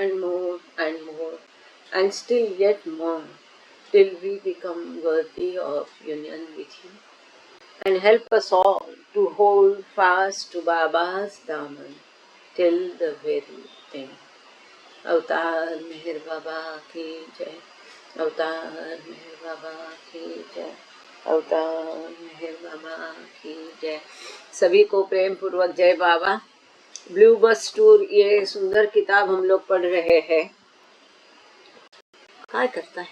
and more and more, and still yet more, till we become worthy of union with you. And help us all to hold fast to Baba's daman till the very end. अवतार मेहर बाबा की जय, अवतार मेहर बाबा की जय, अवतार मेहर बाबा की जय। सभी को प्रेम पूर्वक जय बाबा। ब्लू बस टूर, ये सुंदर किताब हम लोग पढ़ रहे हैं। क्या करता है?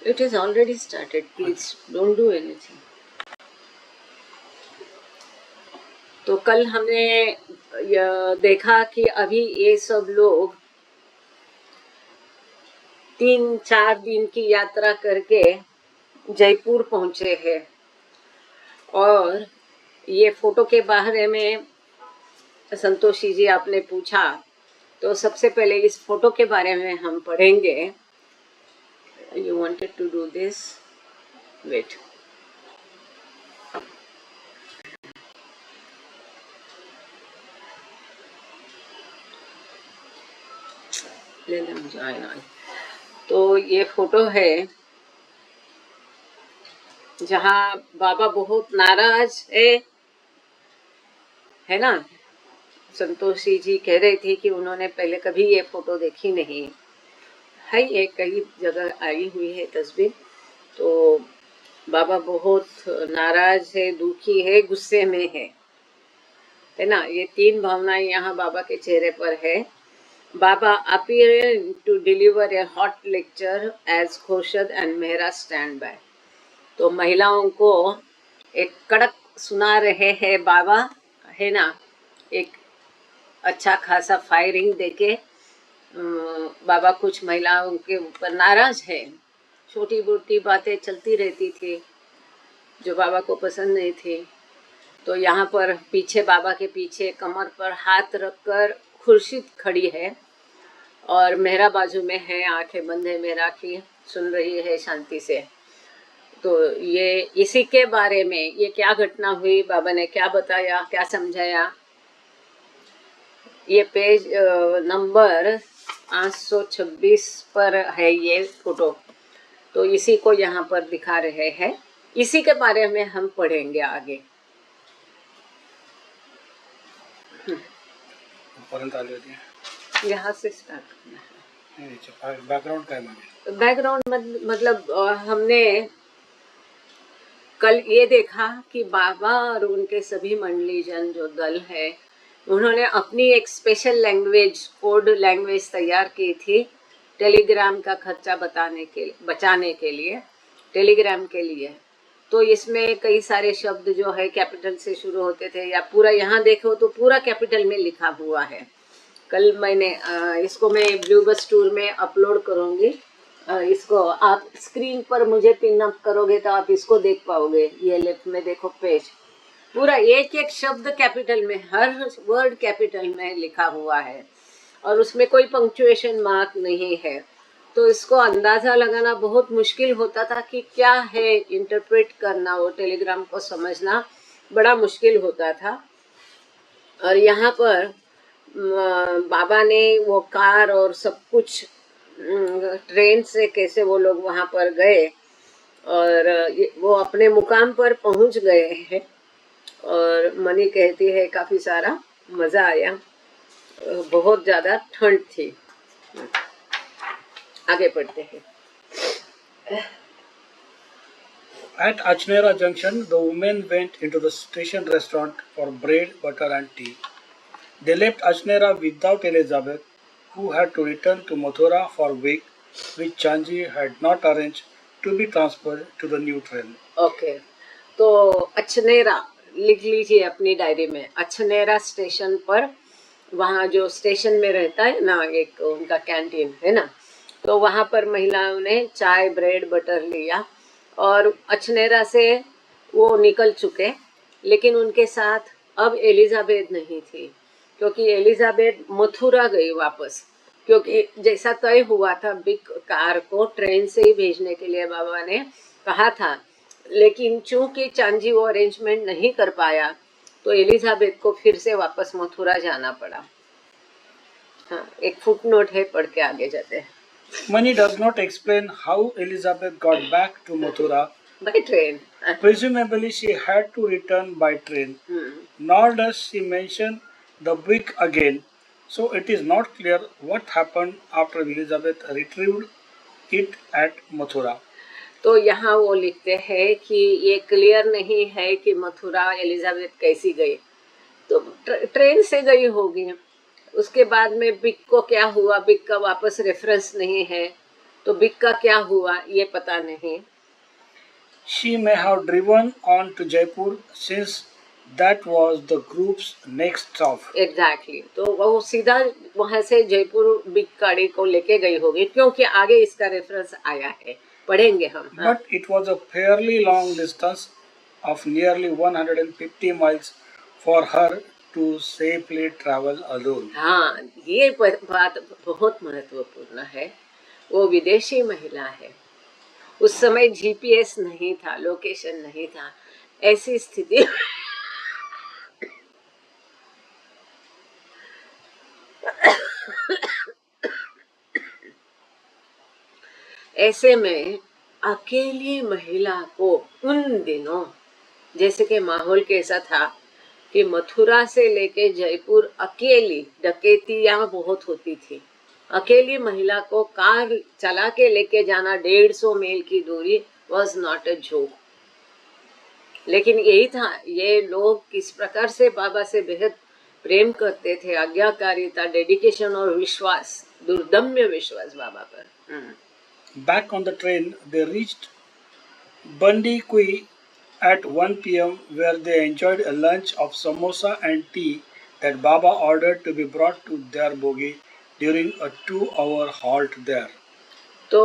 It is already started. Please don't do anything. तो कल हमने देखा कि अभी ये सब लोग 3-4 दिन की यात्रा करके जयपुर पहुंचे हैं। और ये फोटो के बारे में संतोषी जी आपने पूछा, तो सबसे पहले इस फोटो के बारे में हम पढ़ेंगे। You wanted to do this? Wait. ले ले मुझे आना। तो ये फोटो है जहाँ बाबा बहुत नाराज है ना। संतोषी जी कह रही थी कि उन्होंने पहले कभी ये फोटो देखी नहीं है, ये कई जगह आई हुई है तस्वीर। तो बाबा बहुत नाराज है, दुखी है, गुस्से में है ना। ये 3 भावनाएं यहाँ बाबा के चेहरे पर है। बाबा appearing to deliver a hot lecture as खोशद and Mehra stand by। तो महिलाओं को एक कड़क सुना रहे हैं बाबा, है ना। एक अच्छा खासा फायरिंग देके बाबा कुछ महिलाओं के ऊपर नाराज है। छोटी मोटी बातें चलती रहती थी जो बाबा को पसंद नहीं थी। तो यहाँ पर पीछे, बाबा के पीछे कमर पर हाथ रखकर खुर्शीद खड़ी है और मेहरा बाजू में है, आंखें बंद है मेहरा की, सुन रही है शांति से। तो ये इसी के बारे में, ये क्या घटना हुई, बाबा ने क्या बताया, क्या समझाया, ये पेज नंबर 526 पर है ये फोटो। तो इसी को यहाँ पर दिखा रहे हैं, इसी के बारे में हम पढ़ेंगे आगे। यहाँ से स्टार्ट करना है। बैकग्राउंड का है, बैकग्राउंड मतलब हमने कल ये देखा कि बाबा और उनके सभी मंडलीजन जो दल है, उन्होंने अपनी एक स्पेशल लैंग्वेज, कोड लैंग्वेज तैयार की थी टेलीग्राम का खर्चा बचाने के लिए, टेलीग्राम के लिए। तो इसमें कई सारे शब्द जो है कैपिटल से शुरू होते थे, या पूरा यहाँ देखो तो पूरा कैपिटल में लिखा हुआ है। कल मैंने इसको मैं ब्लू बस टूर में अपलोड करूँगी। इसको आप स्क्रीन पर मुझे पिन अप करोगे तो आप इसको देख पाओगे। ये लेफ्ट में देखो पेज, पूरा एक एक शब्द कैपिटल में, हर वर्ड कैपिटल में लिखा हुआ है और उसमें कोई पंक्चुएशन मार्क नहीं है। तो इसको अंदाज़ा लगाना बहुत मुश्किल होता था कि क्या है, इंटरप्रेट करना, वो टेलीग्राम को समझना बड़ा मुश्किल होता था। और यहाँ पर बाबा ने वो कार और सब कुछ, ट्रेन से कैसे वो लोग वहाँ पर गए और वो अपने मुकाम पर पहुँच गए हैं। और मनी कहती है काफ़ी सारा मज़ा आया, बहुत ज़्यादा ठंड थी। आगे बढ़ते हैं। At Achnera Junction, the women went into the station restaurant for bread, butter and tea. They left Achnera without Elizabeth, who had to return to Mathura for a week, which Chanji had not arranged to be transferred to the new train. Okay, तो अछनेरा लिख लीजिए अपनी diary में। Achhnera station पर, वहाँ जो station में रहता है ना एक उनका कैंटीन है ना, तो वहाँ पर महिलाओं ने चाय, ब्रेड, बटर लिया और अछनेरा से वो निकल चुके। लेकिन उनके साथ अब एलिजाबेथ नहीं थी, क्योंकि एलिजाबेथ मथुरा गई वापस, क्योंकि जैसा तय हुआ था बिग कार को ट्रेन से ही भेजने के लिए बाबा ने कहा था। लेकिन चूंकि चांजी वो अरेंजमेंट नहीं कर पाया, तो एलिजाबेथ को फिर से वापस मथुरा जाना पड़ा। हाँ, एक फुट नोट है, पढ़ के आगे जाते हैं. Mani does not explain how Elizabeth got back to Mathura. By train. Presumably, she had to return by train. Nor does she mention the wig again. So it is not clear what happened after Elizabeth retrieved it at Mathura. तो यहाँ वो लिखते हैं कि ये clear नहीं है कि मथुरा एलिजाबेथ कैसी गई. तो ट्रेन से गई होगी. उसके बाद में बिग को क्या हुआ, बिग का वापस रेफरेंस नहीं है, तो बिग का क्या हुआ ये पता नहीं. She may have driven on to Jaipur since that was the group's next stop. Exactly तो वो सीधा वहां से जयपुर बिग गाड़ी को लेके गई होगी, क्योंकि आगे इसका रेफरेंस आया है, पढ़ेंगे हम. But it was a fairly long distance of nearly 150 miles for her to safely travel alone. हाँ, ये बात बहुत महत्वपूर्ण है. वो विदेशी महिला है. उस समय जीपीएस नहीं था, लोकेशन नहीं था. ऐसी स्थिति ऐसे में अकेली महिला को उन दिनों, जैसे कि माहौल कैसा था कि मथुरा से लेके जयपुर अकेली, डकैतियां बहुत होती थी. अकेली महिला को कार चला के लेके जाना 150 मील की दूरी वॉज नॉट अ जोक. लेकिन यही था, ये लोग किस प्रकार से बाबा से बेहद प्रेम करते थे, आज्ञाकारिता, डेडिकेशन और विश्वास, दुर्दम्य विश्वास बाबा पर. Back on the train, they reached Bandikui at 1 p.m. where they enjoyed a lunch of samosa and tea that Baba ordered to be brought to their bogie during a 2-hour halt there. तो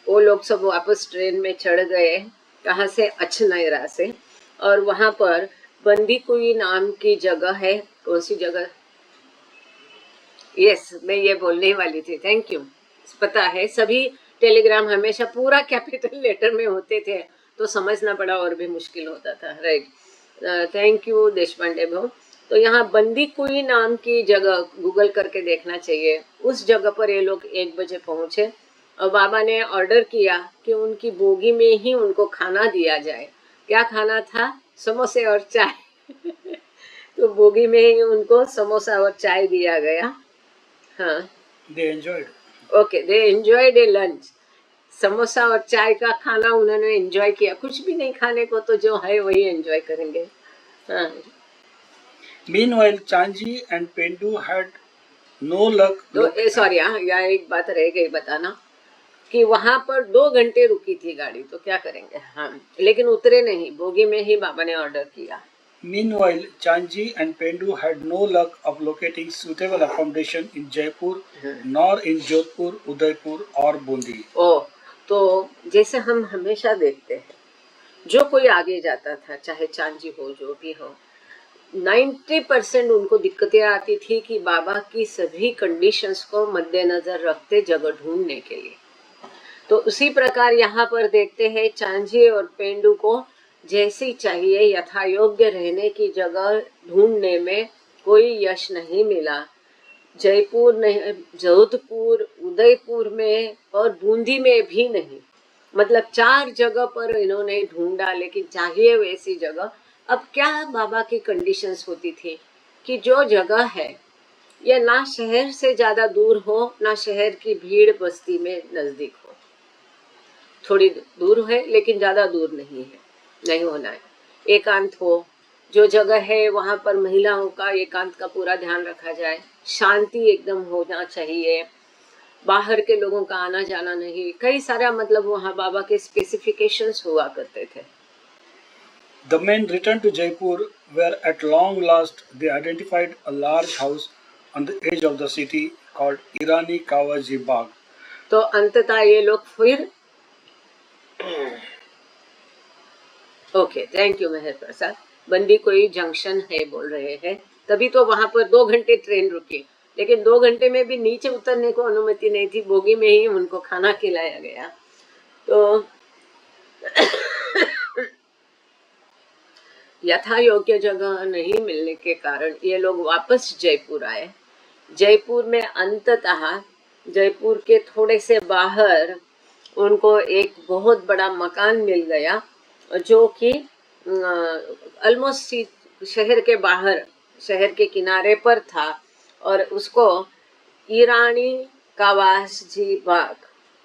वो लोग सब वापस train में चढ़ गए. कहाँ से? अछनैरा से. और वहां पर बंदीकुई नाम की जगह है. कौन सी जगह? यस, मैं ये बोलने वाली थी. Thank you. पता है, सभी टेलीग्राम हमेशा पूरा कैपिटल लेटर में होते थे, तो समझना बड़ा और भी मुश्किल होता था. राइट. थैंक यू देशपांडे भाऊ. तो यहाँ बंदीकुई नाम की जगह गूगल करके देखना चाहिए. उस जगह पर ये लोग 1 बजे पहुंचे और बाबा ने ऑर्डर किया कि उनकी बोगी में ही उनको खाना दिया जाए. क्या खाना था? समोसे और चाय. तो बोगी में ही उनको समोसा और चाय दिया गया. हाँ. They enjoyed. Okay, they enjoyed A lunch. Samosa और चाय का खाना उन्होंने एंजॉय किया. कुछ भी नहीं खाने को, तो जो है वही एंजॉय करेंगे. हाँ. Meanwhile, Chanji and Pendu had no luck. तो सॉरी, हाँ, यहाँ एक बात रह गई बताना कि वहां पर 2 घंटे रुकी थी गाड़ी, तो क्या करेंगे. हाँ, लेकिन उतरे नहीं, बोगी में ही बाबा ने ऑर्डर किया. Meanwhile, Chanji and Pendu had no luck of locating suitable accommodation in Jaipur, nor in Jodhpur, Udaipur or Bundi. ओ, तो जैसे हम हमेशा देखते हैं, जो कोई आगे जाता था, चाहे चांजी हो, जो भी हो, 90% उनको दिक्कतें आती थी कि बाबा की सभी कंडीशंस को मद्देनजर रखते जगह ढूंढने के लिए. तो उसी प्रकार यहाँ पर देखते हैं, चांजी और पेंडू को जैसी चाहिए यथा योग्य रहने की जगह ढूंढने में कोई यश नहीं मिला. जयपुर नहीं, जोधपुर, उदयपुर में और बूंदी में भी नहीं. मतलब 4 जगह पर इन्होंने ढूंढा, लेकिन चाहिए वैसी जगह. अब क्या बाबा की कंडीशंस होती थी कि जो जगह है ये ना शहर से ज्यादा दूर हो, ना शहर की भीड़ बस्ती में नजदीक हो. थोड़ी दूर है लेकिन ज्यादा दूर नहीं है, नहीं होना है. एकांत हो. जो जगह है वहां पर महिलाओं का एकांत का पूरा ध्यान रखा जाए. शांति एकदम होना चाहिए. बाहर के लोगों का आना जाना नहीं. कई सारा मतलब वहाँ बाबा के स्पेसिफिकेशंस हुआ करते थे. The men returned to Jaipur, where at long last they identified a large house on the edge of the city called Irani Kawaji Bagh. तो अंततः ये लोग फिर ओके, थैंक यू मेहर प्रसाद. बंदी कोई जंक्शन है बोल रहे हैं, तभी तो वहां पर 2 घंटे ट्रेन रुकी. लेकिन 2 घंटे में भी नीचे उतरने को अनुमति नहीं थी. बोगी में ही उनको खाना खिलाया गया. तो यथा योग्य जगह नहीं मिलने के कारण ये लोग वापस जयपुर आए. जयपुर में अंततः जयपुर के थोड़े से बाहर उनको एक बहुत बड़ा मकान मिल गया, जो कि ऑलमोस्ट शहर के बाहर, शहर के किनारे पर था। और उसको ईरानी कावास जी बाग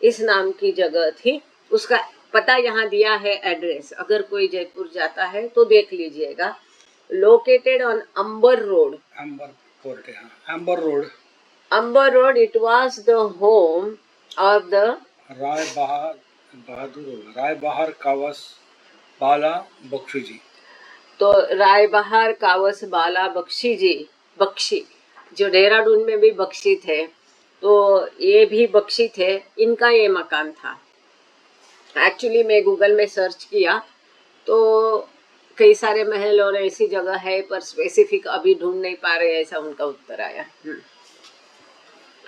इस नाम की जगह थी। उसका पता यहाँ दिया है, एड्रेस, अगर कोई जयपुर जाता है तो देख लीजिएगा। Located on Amber road, Amber fort है, हाँ, Amber road, Amber Road. It was the home of the राय बहार कावस बाला बख्शी जी। तो राय बहार कावस बाला बख्शी, जो देहरादून में भी बख्शी थे, तो ये भी बख्शी थे, इनका ये मकान था। एक्चुअली मैं गूगल में सर्च किया तो कई सारे महल और ऐसी जगह है, पर स्पेसिफिक अभी ढूंढ नहीं पा रहे, ऐसा उनका उत्तर आया।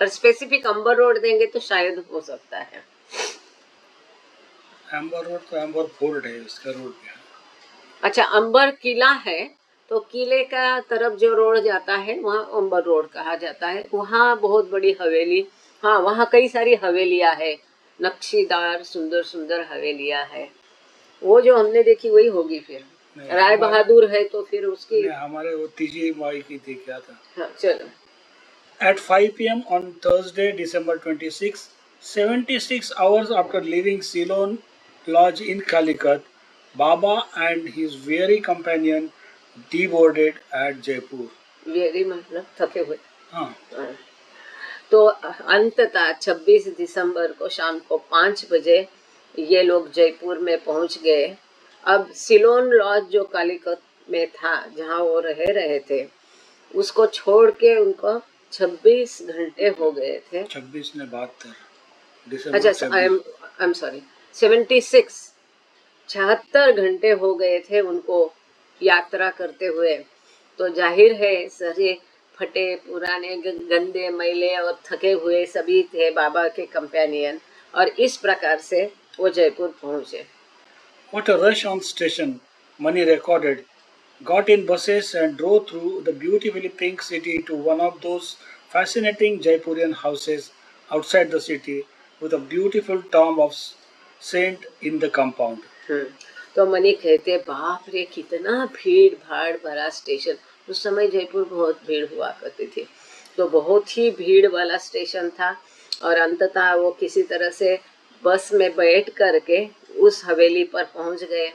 पर स्पेसिफिक अंबर रोड देंगे तो शायद हो सकता है। अंबर रोड तो अंबर फोर्ट है, उसका रोड क्या है? अच्छा, अंबर किला है, तो किले का तरफ जो रोड जाता है वहाँ अंबर रोड कहा जाता है। वहाँ बहुत बड़ी हवेली, हाँ वहाँ कई सारी हवेलियाँ है, नक्शीदार सुंदर सुंदर हवेलियाँ है। वो जो हमने देखी वही होगी फिर। राय बहादुर है तो फिर उसकी हमारे वो तीजी माई की थी, क्या था? हाँ चलो। At 5 p.m. on Thursday, December 26, 76 hours after leaving Ceylon Lodge in Calicut, Baba and his weary companion deboarded at Jaipur. Very मतलब थके हुए। हाँ, तो अंततः 26 दिसंबर को शाम को 5 बजे ये लोग जयपुर में पहुंच गए। अब सिलोन लॉज जो कालीकट में था, जहां वो रह रहे थे, उसको छोड़ के उनको 26 घंटे हो गए थे। 26 ने 72 दिसंबर। अच्छा, आई एम सॉरी, 76, 76 घंटे हो गए थे उनको यात्रा करते हुए। तो जाहिर है सारे फटे पुराने गंदे मैले और थके हुए सभी थे बाबा के कंपेनियन, और इस प्रकार से वो जयपुर पहुंचे। What a rush on station, Mani recorded. Got in buses and drove through the beautifully pink city to one of those fascinating Jaipurian houses outside the city with a beautiful tomb of saint in the compound. तो money कहते, बाप रे कितना भीड़ भाड़ भरा station. उस समय जयपुर बहुत भीड़ हुआ करती थी, तो बहुत ही भीड़ वाला स्टेशन था। और अंततः वो किसी तरह से बस में बैठ करके उस हवेली पर पहुंच गए।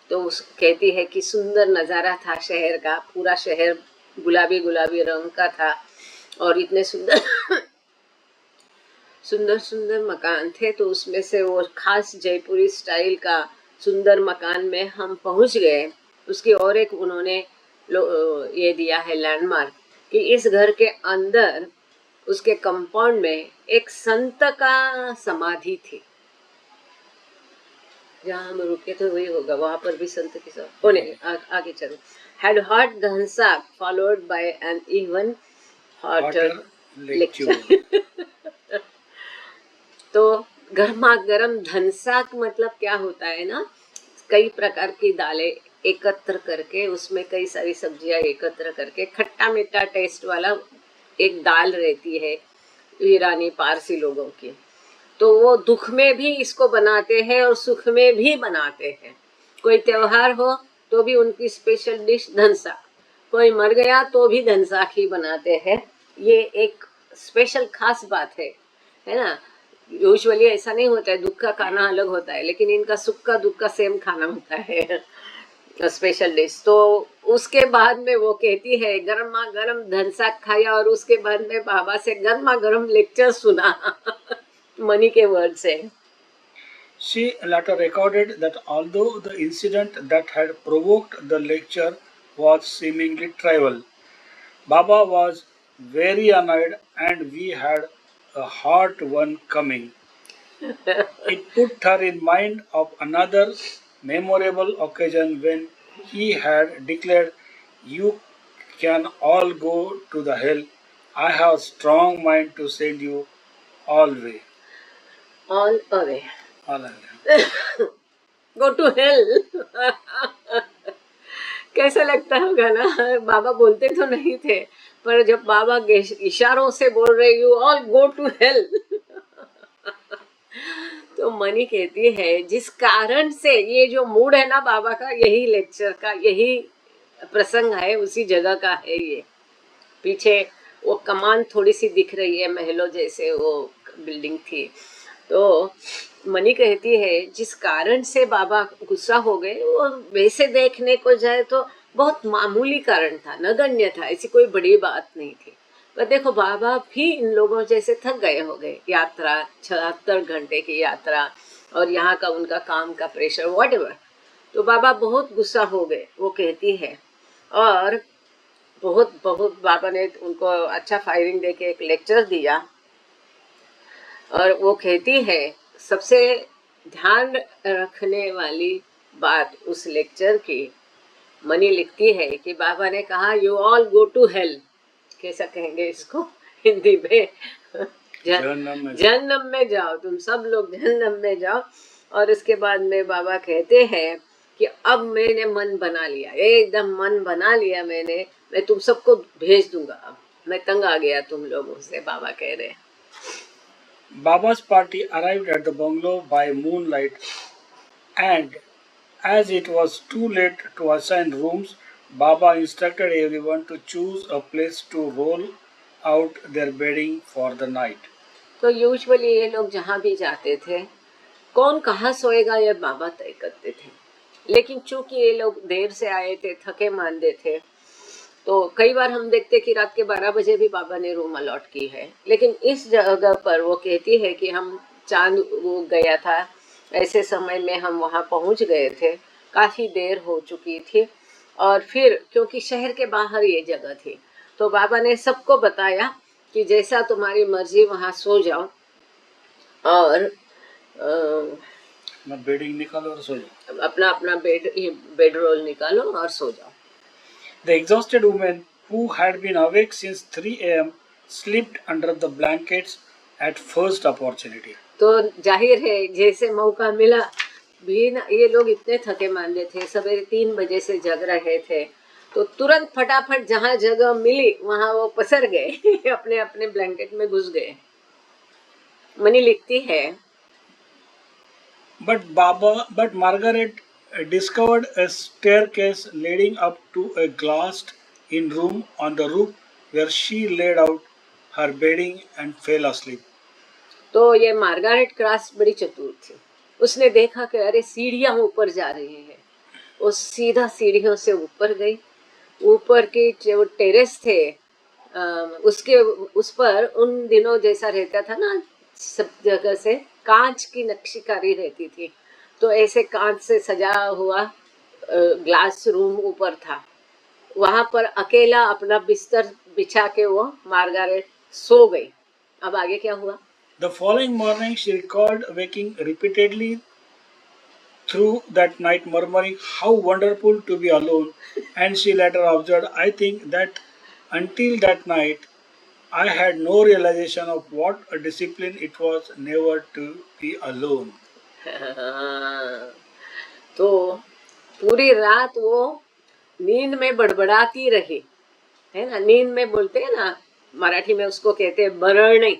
तो उस कहती है कि सुंदर नज़ारा था शहर का, पूरा शहर गुलाबी गुलाबी रंग का था, और इतने सुंदर सुंदर सुंदर मकान थे। तो उसमें से वो खास जयपुरी स्टाइल का सुंदर मकान में हम पहुंच गए। उसकी और एक उन्होंने ये दिया है लैंडमार्क कि इस घर के अंदर उसके कंपाउंड में एक संत का समाधि थी। जहाँ हम रुके थे वही होगा, वहां पर भी संत की होने। आगे चलो। Had hot dhansak followed by an even hotter lecture. तो गर्मा गर्म धनसाक मतलब क्या होता है ना, कई प्रकार की दालें एकत्र करके, उसमें कई सारी सब्जियां एकत्र करके खट्टा मीठा टेस्ट वाला एक दाल रहती है ईरानी पारसी लोगों की। तो वो दुख में भी इसको बनाते हैं और सुख में भी बनाते हैं। कोई त्योहार हो तो भी उनकी स्पेशल डिश धनसाक, कोई मर गया तो भी धनसाक ही बनाते हैं। ये एक स्पेशल खास बात है ना। यूजुअली ऐसा नहीं होता है, दुख का खाना अलग होता है, लेकिन इनका सुख का दुख का सेम खाना होता है, स्पेशल डिश। तो उसके बाद में वो कहती है गर्मा गर्म धनसाक खाया, और उसके बाद में बाबा से गर्मा गर्म लेक्चर सुना। मनी के वर्ड से। She later recorded that although the incident that had provoked the lecture was seemingly trivial, Baba was very annoyed and we had a hard one coming. It put her in mind of another memorable occasion when he had declared, "You can all go to the hell. I have strong mind to send you all way." All away, All away. Go to hell. कैसा लगता होगा ना, बाबा बोलते तो नहीं थे, पर जब बाबा इशारों से बोल रहे you all go to hell, तो मनी कहती है जिस कारण से ये जो मूड है ना बाबा का, यही लेक्चर का, यही प्रसंग है, उसी जगह का है ये। पीछे वो कमान थोड़ी सी दिख रही है, महलों जैसे वो बिल्डिंग थी। तो मनी कहती है जिस कारण से बाबा गुस्सा हो गए, वो वैसे देखने को जाए तो बहुत मामूली कारण था, नगण्य था, ऐसी कोई बड़ी बात नहीं थी। पर देखो बाबा भी इन लोगों जैसे थक गए हो गए, यात्रा 76 घंटे की यात्रा, और यहाँ का उनका काम का प्रेशर व्हाटएवर। तो बाबा बहुत गुस्सा हो गए, वो कहती है। और बहुत बहुत बाबा ने उनको अच्छा फायरिंग देके एक लेक्चर दिया। और वो कहती है सबसे ध्यान रखने वाली बात उस लेक्चर की, मनी लिखती है कि बाबा ने कहा you all go to hell, कैसा कहेंगे इसको हिंदी में, जहन्नम में जाओ, तुम सब लोग जहन्नम में जाओ। और उसके बाद में बाबा कहते हैं कि अब मैंने मन बना लिया, एकदम मन बना लिया मैंने, मैं तुम सबको भेज दूंगा, अब मैं तंग आ गया तुम लोगों से, बाबा कह रहे हैं। Baba's party arrived at the bungalow by moonlight, and as it was too late to assign rooms, Baba instructed everyone to choose a place to roll out their bedding for the night. तो usually ये लोग जहाँ भी जाते थे, कौन कहाँ सोएगा ये बाबा तय करते थे। लेकिन चूंकि ये लोग देर से आए थे, थके मांदे थे, तो कई बार हम देखते कि रात के 12 बजे भी बाबा ने रूम अलॉट की है। लेकिन इस जगह पर वो कहती है कि हम चांद वो गया था, ऐसे समय में हम वहाँ पहुँच गए थे, काफ़ी देर हो चुकी थी। और फिर क्योंकि शहर के बाहर ये जगह थी, तो बाबा ने सबको बताया कि जैसा तुम्हारी मर्जी वहाँ सो जाओ, और बेडिंग निकालो और सो जाओ, अपना अपना बेड रोल निकालो और सो जाओ। The exhausted woman, who had been awake since 3 a.m., slept under the blankets at first opportunity. तो जाहिर है जैसे मौका मिला भी ना, ये लोग इतने थके मांदे थे, सवेरे 3 बजे से जग रहे थे, तो तुरंत फटाफट जहाँ जगह मिली वहाँ वो पसर गए अपने अपने ब्लैंकेट में घुस गए। मनी लिखती है But Margaret discovered a staircase leading up to a glassed-in room on the roof, where she laid out her bedding and fell asleep. तो ये मार्गारेट क्रॉस बड़ी चतुर थी, उसने देखा कि अरे सीढ़ियाँ ऊपर जा रही हैं, वो सीधा सीढ़ियों से ऊपर गई। ऊपर के जो टेरेस थे, उसके उस पर उन दिनों जैसा रहता था ना, सब जगह से कांच की नक्शीकारी रहती थी, तो ऐसे कांच से सजा हुआ ग्लास रूम ऊपर था। वहां पर अकेला अपना बिस्तर बिछा के वो मार्गारेट सो गई। अब आगे क्या हुआ? The following morning, she recalled waking repeatedly through that night, murmuring, "How wonderful to be alone." And she later observed, "I think that until that night, I had no realization of what a discipline it was never to be alone." तो पूरी रात वो नींद में बड़बड़ाती रही, है ना, नींद में बोलते हैं ना, मराठी में उसको कहते हैं बरड़ने,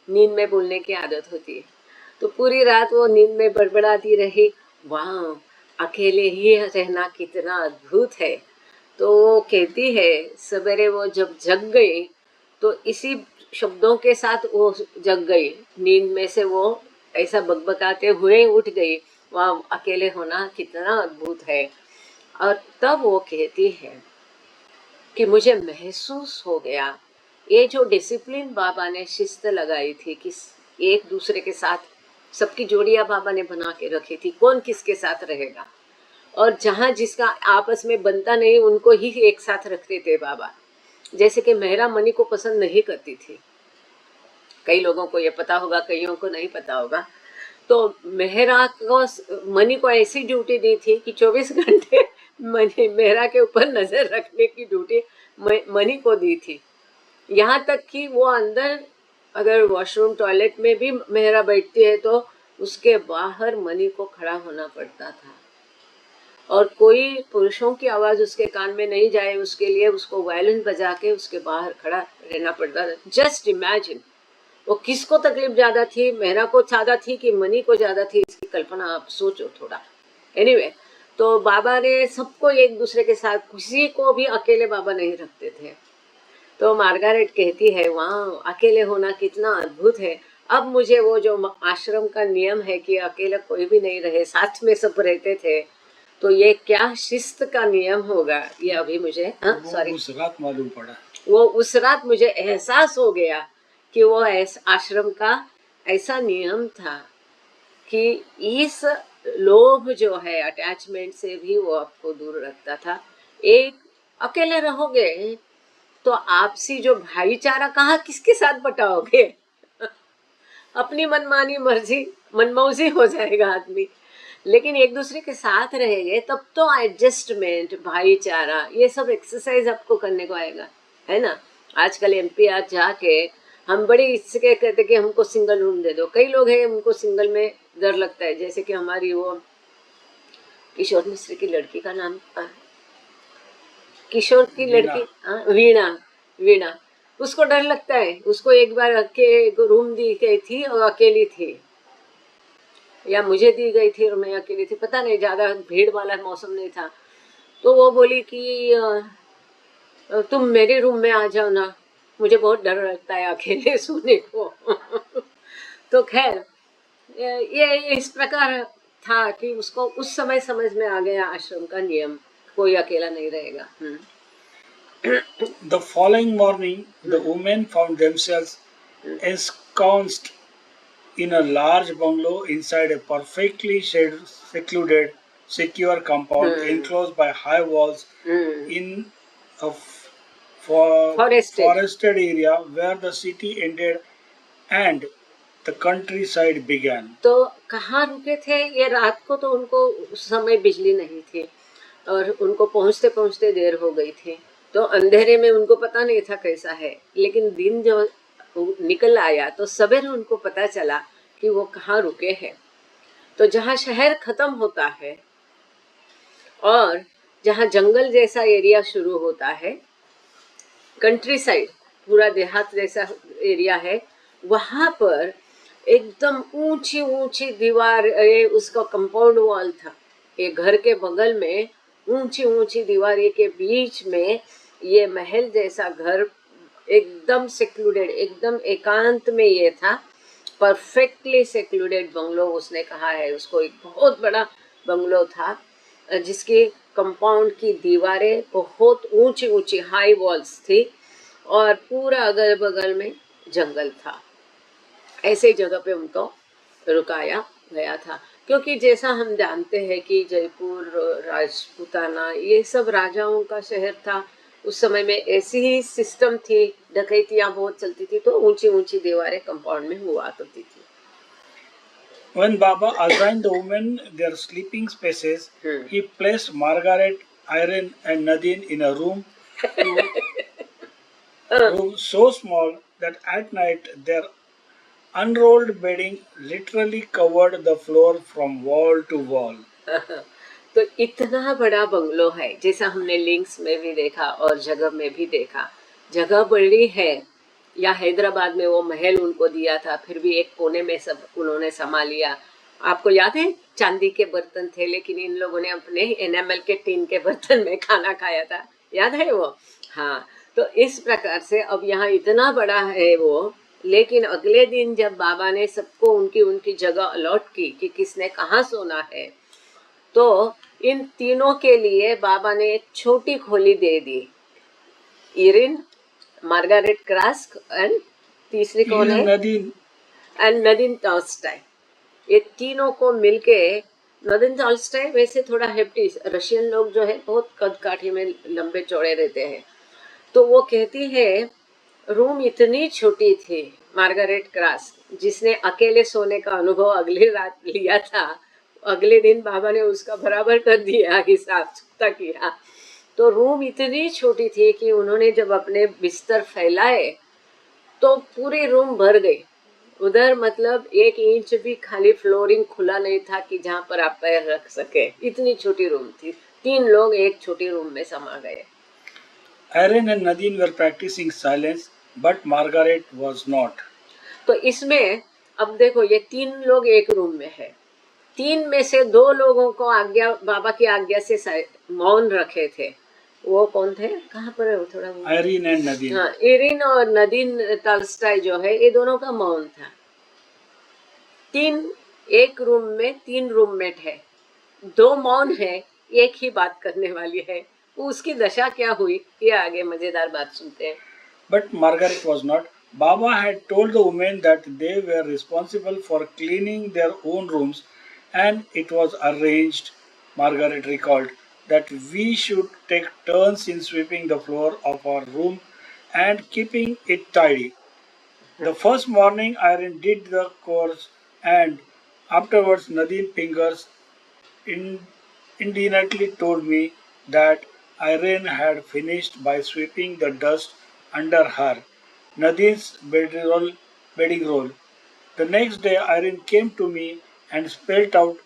नींद में बोलने की आदत होती है। तो पूरी रात वो नींद में बड़बड़ाती रही, वाह अकेले ही रहना कितना अद्भुत है। तो वो कहती है सवेरे वो जब जग गई तो इसी शब्दों के साथ वो जग गई, नींद में से वो ऐसा बकबकाते हुए उठ गई, वाह अकेले होना कितना अद्भुत है। और तब वो कहती है कि मुझे महसूस हो गया, ये जो डिसिप्लिन बाबा ने शिस्त लगाई थी कि एक दूसरे के साथ सबकी जोड़ियां बाबा ने बना के रखी थी, कौन किसके साथ रहेगा, और जहाँ जिसका आपस में बनता नहीं उनको ही एक साथ रखते थे बाबा। जैसे कि मेहरा मनी को पसंद नहीं करती थी, कई लोगों को ये पता होगा, कईयों को नहीं पता होगा। तो मेहरा को मनी को ऐसी ड्यूटी दी थी कि 24 घंटे मेहरा के ऊपर नजर रखने की ड्यूटी मनी को दी थी। यहाँ तक कि वो अंदर अगर वॉशरूम टॉयलेट में भी मेहरा बैठती है तो उसके बाहर मनी को खड़ा होना पड़ता था। और कोई पुरुषों की आवाज उसके कान में नहीं जाए उसके लिए उसको वायलिन बजा के उसके बाहर खड़ा रहना पड़ता था। जस्ट इमेजिन वो किसको तकलीफ ज्यादा थी, मेहरा को ज्यादा थी कि मनी को ज्यादा थी, इसकी कल्पना आप सोचो थोड़ा। एनीवे तो बाबा ने सबको एक दूसरे के साथ, किसी को भी अकेले बाबा नहीं रखते थे। तो मार्गारेट कहती है वहाँ अकेले होना कितना अद्भुत है। अब मुझे वो जो आश्रम का नियम है कि अकेले कोई भी नहीं रहे, साथ में सब रहते थे, तो ये क्या शिस्त का नियम होगा, ये अभी मुझे वो उस रात मालूम पड़ा। वो उस रात मुझे एहसास हो गया कि वो आश्रम का ऐसा नियम था कि इस लोभ जो है अटैचमेंट से भी वो आपको दूर रखता था। एक अकेले रहोगे तो आपसी जो भाईचारा कहाँ किसके साथ बटाओगे अपनी मनमानी मर्जी मनमौजी हो जाएगा आदमी। लेकिन एक दूसरे के साथ रहेंगे तब तो एडजस्टमेंट भाईचारा ये सब एक्सरसाइज आपको करने को आएगा, है ना। आजकल एमपीआर जाके हम बड़ी इसके कहते कि हमको सिंगल रूम दे दो, कई लोग हैं उनको सिंगल में डर लगता है। जैसे कि हमारी वो किशोर मिश्र की लड़की का नाम किशोर की लड़की वीणा, वीणा उसको डर लगता है। उसको एक बार रूम दी गई थी और अकेली थी, या मुझे दी गई थी और मैं अकेली थी, पता नहीं, ज्यादा भीड़ वाला मौसम नहीं था। तो वो बोली कि तुम मेरे रूम में आ जाओ ना, मुझे बहुत डर लगता है अकेले सोने को तो खैर ये इस प्रकार था कि उसको उस समय समझ में आ गया आश्रम का नियम, कोई अकेला नहीं रहेगा। The following morning, the women found themselves ensconced in a large bungalow inside a perfectly secluded, secure compound enclosed by high walls in a forested area where the city ended and the countryside began. तो कहाँ रुके थे ये रात को? तो उनको उस समय बिजली नहीं थी और उनको पहुंचते पहुंचते देर हो गई थी, तो अंधेरे में उनको पता नहीं था कैसा है। लेकिन दिन जो निकल आया तो सवेरे उनको पता चला कि वो कहाँ रुके हैं। तो जहाँ शहर खत्म होता है और जहाँ जंगल जैसा एरिया शुरू होता है, कंट्री साइड पूरा देहात जैसा एरिया है, वहां पर एकदम ऊंची ऊंची दीवार, उसका कंपाउंड वॉल था। ये घर के बगल में ऊंची ऊंची दीवार के बीच में ये महल जैसा घर, एकदम सेक्लूडेड, एकदम एकांत में ये था। परफेक्टली सेक्लूडेड बंगलो उसने कहा है उसको, एक बहुत बड़ा बंगलो था जिसकी कंपाउंड की दीवारें बहुत ऊंची ऊंची हाई वॉल्स थी और पूरा अगल बगल में जंगल था। ऐसे जगह पे उनको रुकाया गया था, क्योंकि जैसा हम जानते हैं कि जयपुर, राजपूताना, ये सब राजाओं का शहर था। उस समय में ऐसी ही सिस्टम थी, डकैतियां बहुत चलती थी, तो ऊंची ऊंची दीवारें कंपाउंड में हुआ करती थी। When Baba assigned the women their sleeping spaces, he placed Margaret, Irene, and Nadine in a room so small that at night their unrolled bedding literally covered the floor from wall to wall. तो इतना बड़ा bungalow है, जैसा हमने links में भी देखा और जगह में भी देखा। जगह बड़ी है, या हैदराबाद में वो महल उनको दिया था, फिर भी एक कोने में सब उन्होंने संभाल लिया। आपको याद है चांदी के बर्तन थे, लेकिन इन लोगों ने अपने एनामल के टीन के बर्तन में खाना खाया था, याद है वो? हाँ, तो इस प्रकार से अब यहाँ इतना बड़ा है वो। लेकिन अगले दिन जब बाबा ने सबको उनकी उनकी जगह अलॉट की कि किसने कहाँ सोना है, तो इन तीनों के लिए बाबा ने एक छोटी खोली दे दी। इरिन, मार्गारेट क्रास्क एंड तीसरी कौन है? नदीन एंड नदीन टॉल्स्टॉय। ये तीनों को मिलके, नदीन टॉल्स्टॉय वैसे थोड़ा हेप्टी, रशियन लोग जो है बहुत कद काठी में लंबे चौड़े रहते हैं। तो वो कहती है रूम इतनी छोटी थी, मार्गारेट क्रास्क जिसने अकेले सोने का अनुभव अगली रात लिया था, अगले दिन बाबा ने उसका बराबर कर दिया, हिसाब चुकता किया। तो रूम इतनी छोटी थी कि उन्होंने जब अपने बिस्तर फैलाए तो पूरी रूम भर गई। उधर मतलब 1 इंच भी खाली फ्लोरिंग खुला नहीं था कि जहाँ पर आप पैर रख सके, इतनी छोटी रूम थी। 3 लोग एक छोटी रूम में समा गए। Irene and Nadine were practicing silence, but Margaret was not. तो इसमें अब देखो, ये 3 लोग एक रूम में है। 3 में से 2 लोगों को आज्ञा, बाबा की आज्ञा से मौन रखे थे। वो कौन थे, कहाँ पर है वो, थोड़ा वो? Irene and Nadine. हाँ, इरिन और नदीन टॉल्स्टॉय जो है, ये दोनों का मौन था। एक रूम में 3 रूममेट है, 2 मौन है, एक ही बात करने वाली है। उसकी दशा क्या हुई, ये आगे मजेदार बात सुनते हैं। But Margaret was not. Baba had told the women that they were responsible for cleaning their own rooms, and it was arranged, Margaret recalled, that we should take turns in sweeping the floor of our room and keeping it tidy. The first morning, Irene did the chores, and afterwards, Nadine Fingers indignantly told me that Irene had finished by sweeping the dust under her Nadine's bedding roll. The next day, Irene came to me and spelled out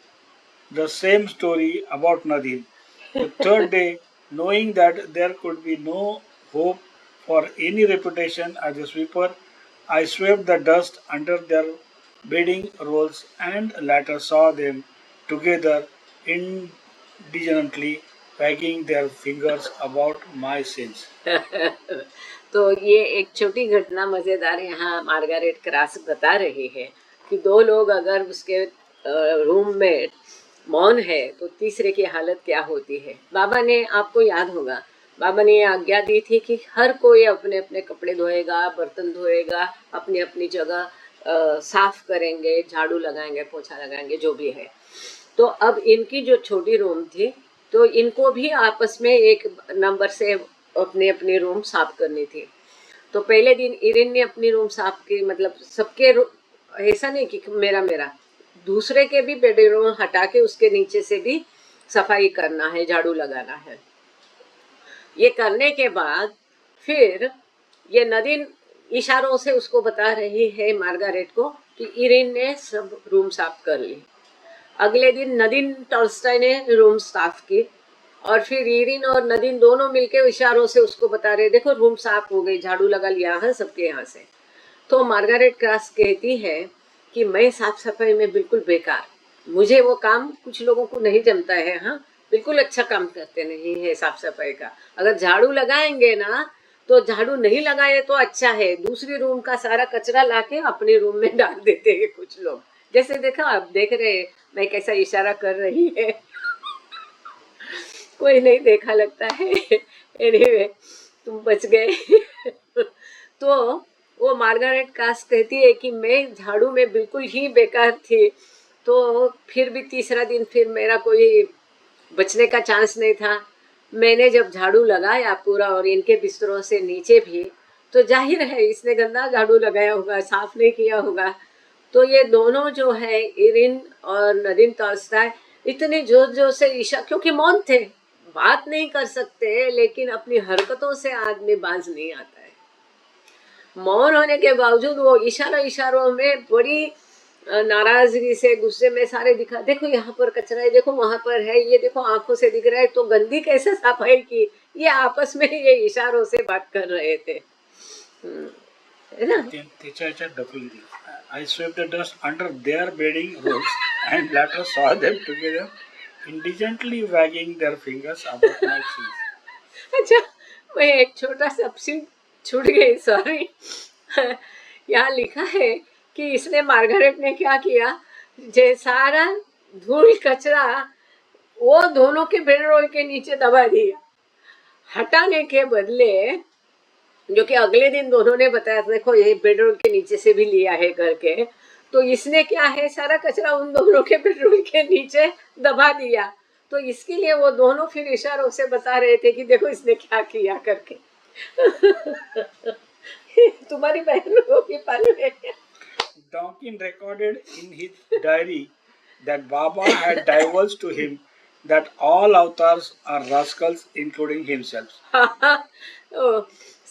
the same story about Nadine. The third day, knowing that there could be no hope for any reputation as a sweeper, I swept the dust under their bedding rolls and later saw them together indignantly wagging their fingers about my sins. तो ये एक छोटी घटना मजेदार यहाँ Margaret cross बता रही है कि 2 लोग अगर उसके रूम में मौन है तो तीसरे की हालत क्या होती है। बाबा ने, आपको याद होगा, बाबा ने ये आज्ञा दी थी कि हर कोई अपने अपने कपड़े धोएगा, बर्तन धोएगा, अपनी अपनी जगह साफ करेंगे, झाड़ू लगाएंगे, पोछा लगाएंगे, जो भी है। तो अब इनकी जो छोटी रूम थी, तो इनको भी आपस में एक नंबर से अपनी अपनी रूम साफ करनी थी। तो पहले दिन इरिन ने अपनी रूम साफ की, मतलब सबके ऐसा नहीं कि मेरा मेरा, दूसरे के भी बेडरूम हटा के उसके नीचे से भी सफाई करना है, झाड़ू लगाना है। ये करने के बाद फिर ये नदीन इशारों से उसको बता रही है मार्गारेट को कि इरिन ने सब रूम साफ कर ली। अगले दिन नदीन टॉल्स्टॉय ने रूम साफ की और फिर इरिन और नदीन दोनों मिलके इशारों से उसको बता रहे, देखो रूम साफ हो गई, झाड़ू लगा लिया है सबके यहाँ से। तो मार्गारेट क्रास कहती है कि मैं साफ सफाई में बिल्कुल बेकार, मुझे वो काम कुछ लोगों को नहीं जमता है। हाँ, बिल्कुल अच्छा काम करते नहीं है साफ सफाई का। अगर झाड़ू लगाएंगे ना, तो झाड़ू नहीं लगाए तो अच्छा है, दूसरी रूम का सारा कचरा लाके अपने रूम में डाल देते हैं कुछ लोग। जैसे देखा, आप देख रहे हैं मैं कैसा इशारा कर रही है। कोई नहीं देखा लगता है। एनीवे, तुम बच गए। तो वो मार्गारेट कास कहती है कि मैं झाड़ू में बिल्कुल ही बेकार थी। तो फिर भी तीसरा दिन फिर मेरा कोई बचने का चांस नहीं था। मैंने जब झाड़ू लगाया पूरा और इनके बिस्तरों से नीचे भी, तो जाहिर है इसने गंदा झाड़ू लगाया होगा, साफ नहीं किया होगा। तो ये दोनों जो है, इरिन और नदीन टॉल्स्टॉय, इतने जोर जोर से ईशा, क्योंकि मौन थे, बात नहीं कर सकते, लेकिन अपनी हरकतों से आदमी बाज नहीं आता है। मौन होने के बावजूद वो इशारों में बड़ी नाराजगी से, गुस्से में सारे दिखा, देखो यहाँ पर कचरा है, देखो वहां पर है, ये देखो आंखों से दिख रहा है, तो गंदी कैसे सफाई की। ये आपस में ये इशारों से बात कर रहे थे, है ना। I swept the dust under their bedding rolls and later saw them together indignantly wagging their fingers about my sins. अच्छा, मैं एक छोटा सा ऑप्शन छूट गई, सॉरी। यहाँ लिखा है कि इसने, मार्गारेट ने क्या किया, जे सारा धूल कचरा वो दोनों के बेडरोल के नीचे दबा दिया। हटाने के बदले, जो कि अगले दिन दोनों ने बताया, देखो ये बेडरोल के नीचे से भी लिया है करके, तो इसने क्या है, सारा कचरा उन दोनों के बेडरोल के नीचे दबा दिया। तो इसके लिए वो दोनों फिर इशारों से बता रहे थे कि देखो इसने क्या किया करके। तुम्हारी बहन को भी मालूम है क्या? Dawkins recorded in his diary that Baba had divulged to him that all avatars are rascals, including himself. ओ,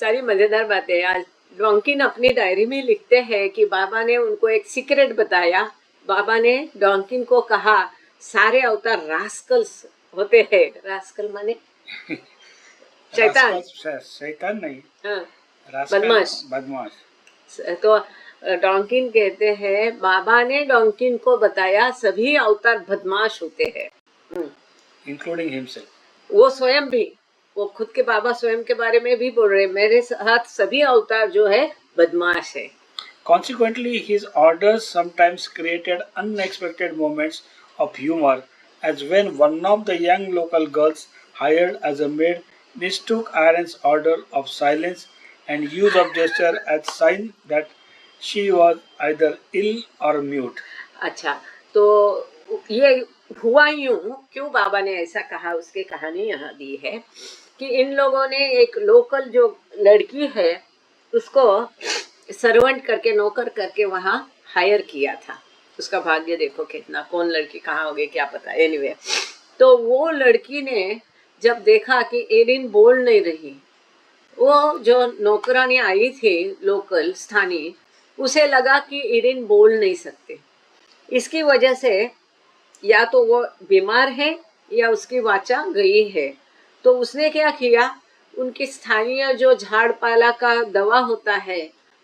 सारी मजेदार बातें आज डॉन्किन अपनी डायरी में लिखते हैं कि बाबा ने उनको एक सीक्रेट बताया। बाबा ने डॉन्किन को कहा सारे अवतार रास्कल्स होते हैं। रास्कल माने शैतान। रास्कल शैतान नहीं, हाँ, रास्कल बदमाश। बदमाश। तो डॉन्किन कहते हैं बाबा ने डॉन्किन को बताया सभी अवतार बदमाश होते हैं, इंक्लूडिंग हिमसेल्फ। वो स्वयं भी, वो खुद के बाबा स्वयं के बारे में भी बोल रहे हैं, मेरे साथ सभी अवतार जो है बदमाश है। Consequently, his orders sometimes created unexpected moments of humor, as when one of the young local girls hired as a maid mistook Aaron's order of silence and use of gesture as sign that she was either ill or mute. अच्छा, तो ये हुआ यूं, क्यों बाबा ने ऐसा कहा उसकी कहानी यहाँ दी है कि इन लोगों ने एक लोकल जो लड़की है उसको सर्वेंट करके, नौकर करके वहाँ हायर किया था। उसका भाग्य देखो कितना, कौन लड़की कहाँ हो गई क्या पता। एनीवे, तो वो लड़की ने जब देखा कि एरिन बोल नहीं रही, वो जो नौकरानी आई थी लोकल स्थानीय, उसे लगा कि एरिन बोल नहीं सकते, इसकी वजह से या तो वो बीमार है या उसकी वाचा गई है। तो उसने क्या किया, उनकी स्थानीय जो झाड़ पाला का दवा होता है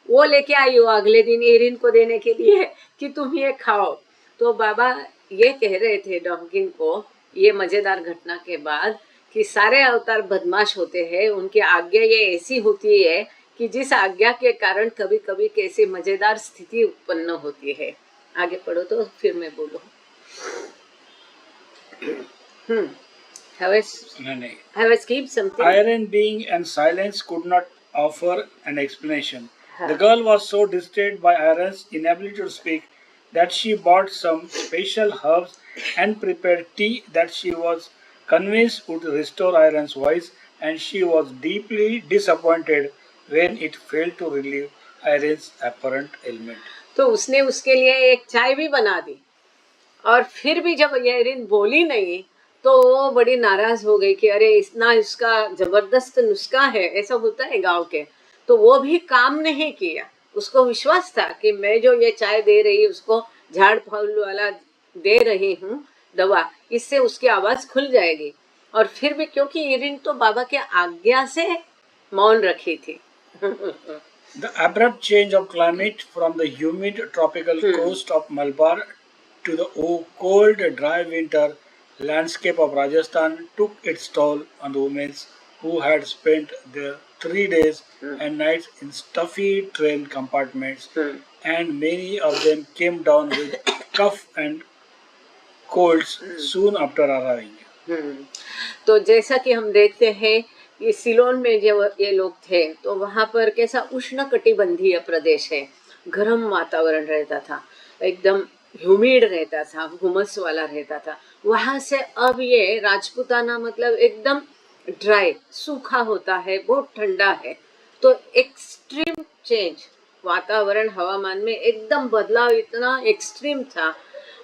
वो लेके आई वो अगले दिन एरिन को देने के लिए कि तुम ये खाओ। तो बाबा ये कह रहे थे डॉन्किन को ये मजेदार घटना के बाद कि सारे अवतार बदमाश होते हैं, उनकी आज्ञा ये ऐसी होती है कि जिस आज्ञा के कारण कभी कभी कैसी मजेदार स्थिति उत्पन्न होती है। आगे पढ़ो तो फिर मैं बोलूँ। Have I skipped something? Aaron, being in silence, could not offer an explanation. The girl was so distressed by Aaron's inability to speak that she bought some special herbs and prepared tea that she was convinced would restore Aaron's voice, and she was deeply disappointed when it failed to relieve Aaron's apparent ailment. तो उसने उसके लिए एक चाय भी बना दी, और फिर भी जब एरिन बोली नहीं तो वो बड़ी नाराज हो गई कि अरे इतना इसका जबरदस्त नुस्खा है, ऐसा होता है गांव के, तो वो भी काम नहीं किया। उसको विश्वास था कि मैं जो ये चाय दे रही उसको झाड़ फूल वाला दे रही हूँ दवा, इससे उसकी आवाज खुल जाएगी। और फिर भी क्योंकि एरिन तो बाबा के आज्ञा से मौन रखी थी। The abrupt change of climate from the humid tropical coast of Malabar to the cold, dry winter landscape of Rajasthan took its toll on the women who had spent their 3 days and nights in stuffy train compartments, and many of them came down with cough and colds soon after arriving. तो जैसा कि हम देखते हैं कि सिलोन में जो ये लोग थे तो वहाँ पर कैसा उष्ण कटिबंधीय प्रदेश है, गर्म वातावरण रहता था, एकदम ह्यूमिड रहता था, हुमस वाला रहता था। वहाँ से अब ये राजपूताना मतलब एकदम ड्राई सूखा होता है, बहुत ठंडा है। तो एक्सट्रीम चेंज, वातावरण हवामान में एकदम बदलाव इतना एक्सट्रीम था।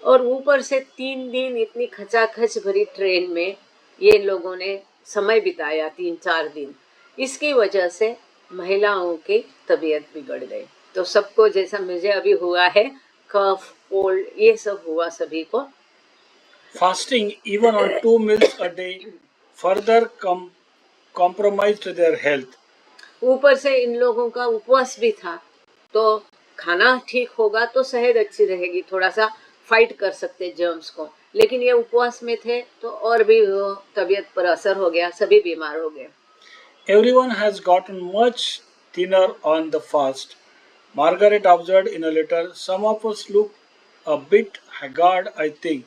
और ऊपर से 3 दिन इतनी खचाखच भरी ट्रेन में ये लोगों ने समय बिताया, 3-4 दिन। इसकी वजह से महिलाओं की तबीयत बिगड़ गई। तो सबको जैसा मुझे अभी हुआ है, कफ, कोल्ड, ये सब हुआ सभी को। Fasting even on 2 meals a day further compromised their health. ऊपर से इन लोगों का उपवास भी था, तो खाना ठीक होगा तो सेहत अच्छी रहेगी, थोड़ा सा फाइट कर सकते जर्म्स को। लेकिन ये उपवास में थे तो और भी वो तबीयत पर असर हो गया, सभी बीमार हो गए। Everyone has gotten much thinner on the fast. Margaret observed in a letter, some of us look a bit haggard, I think.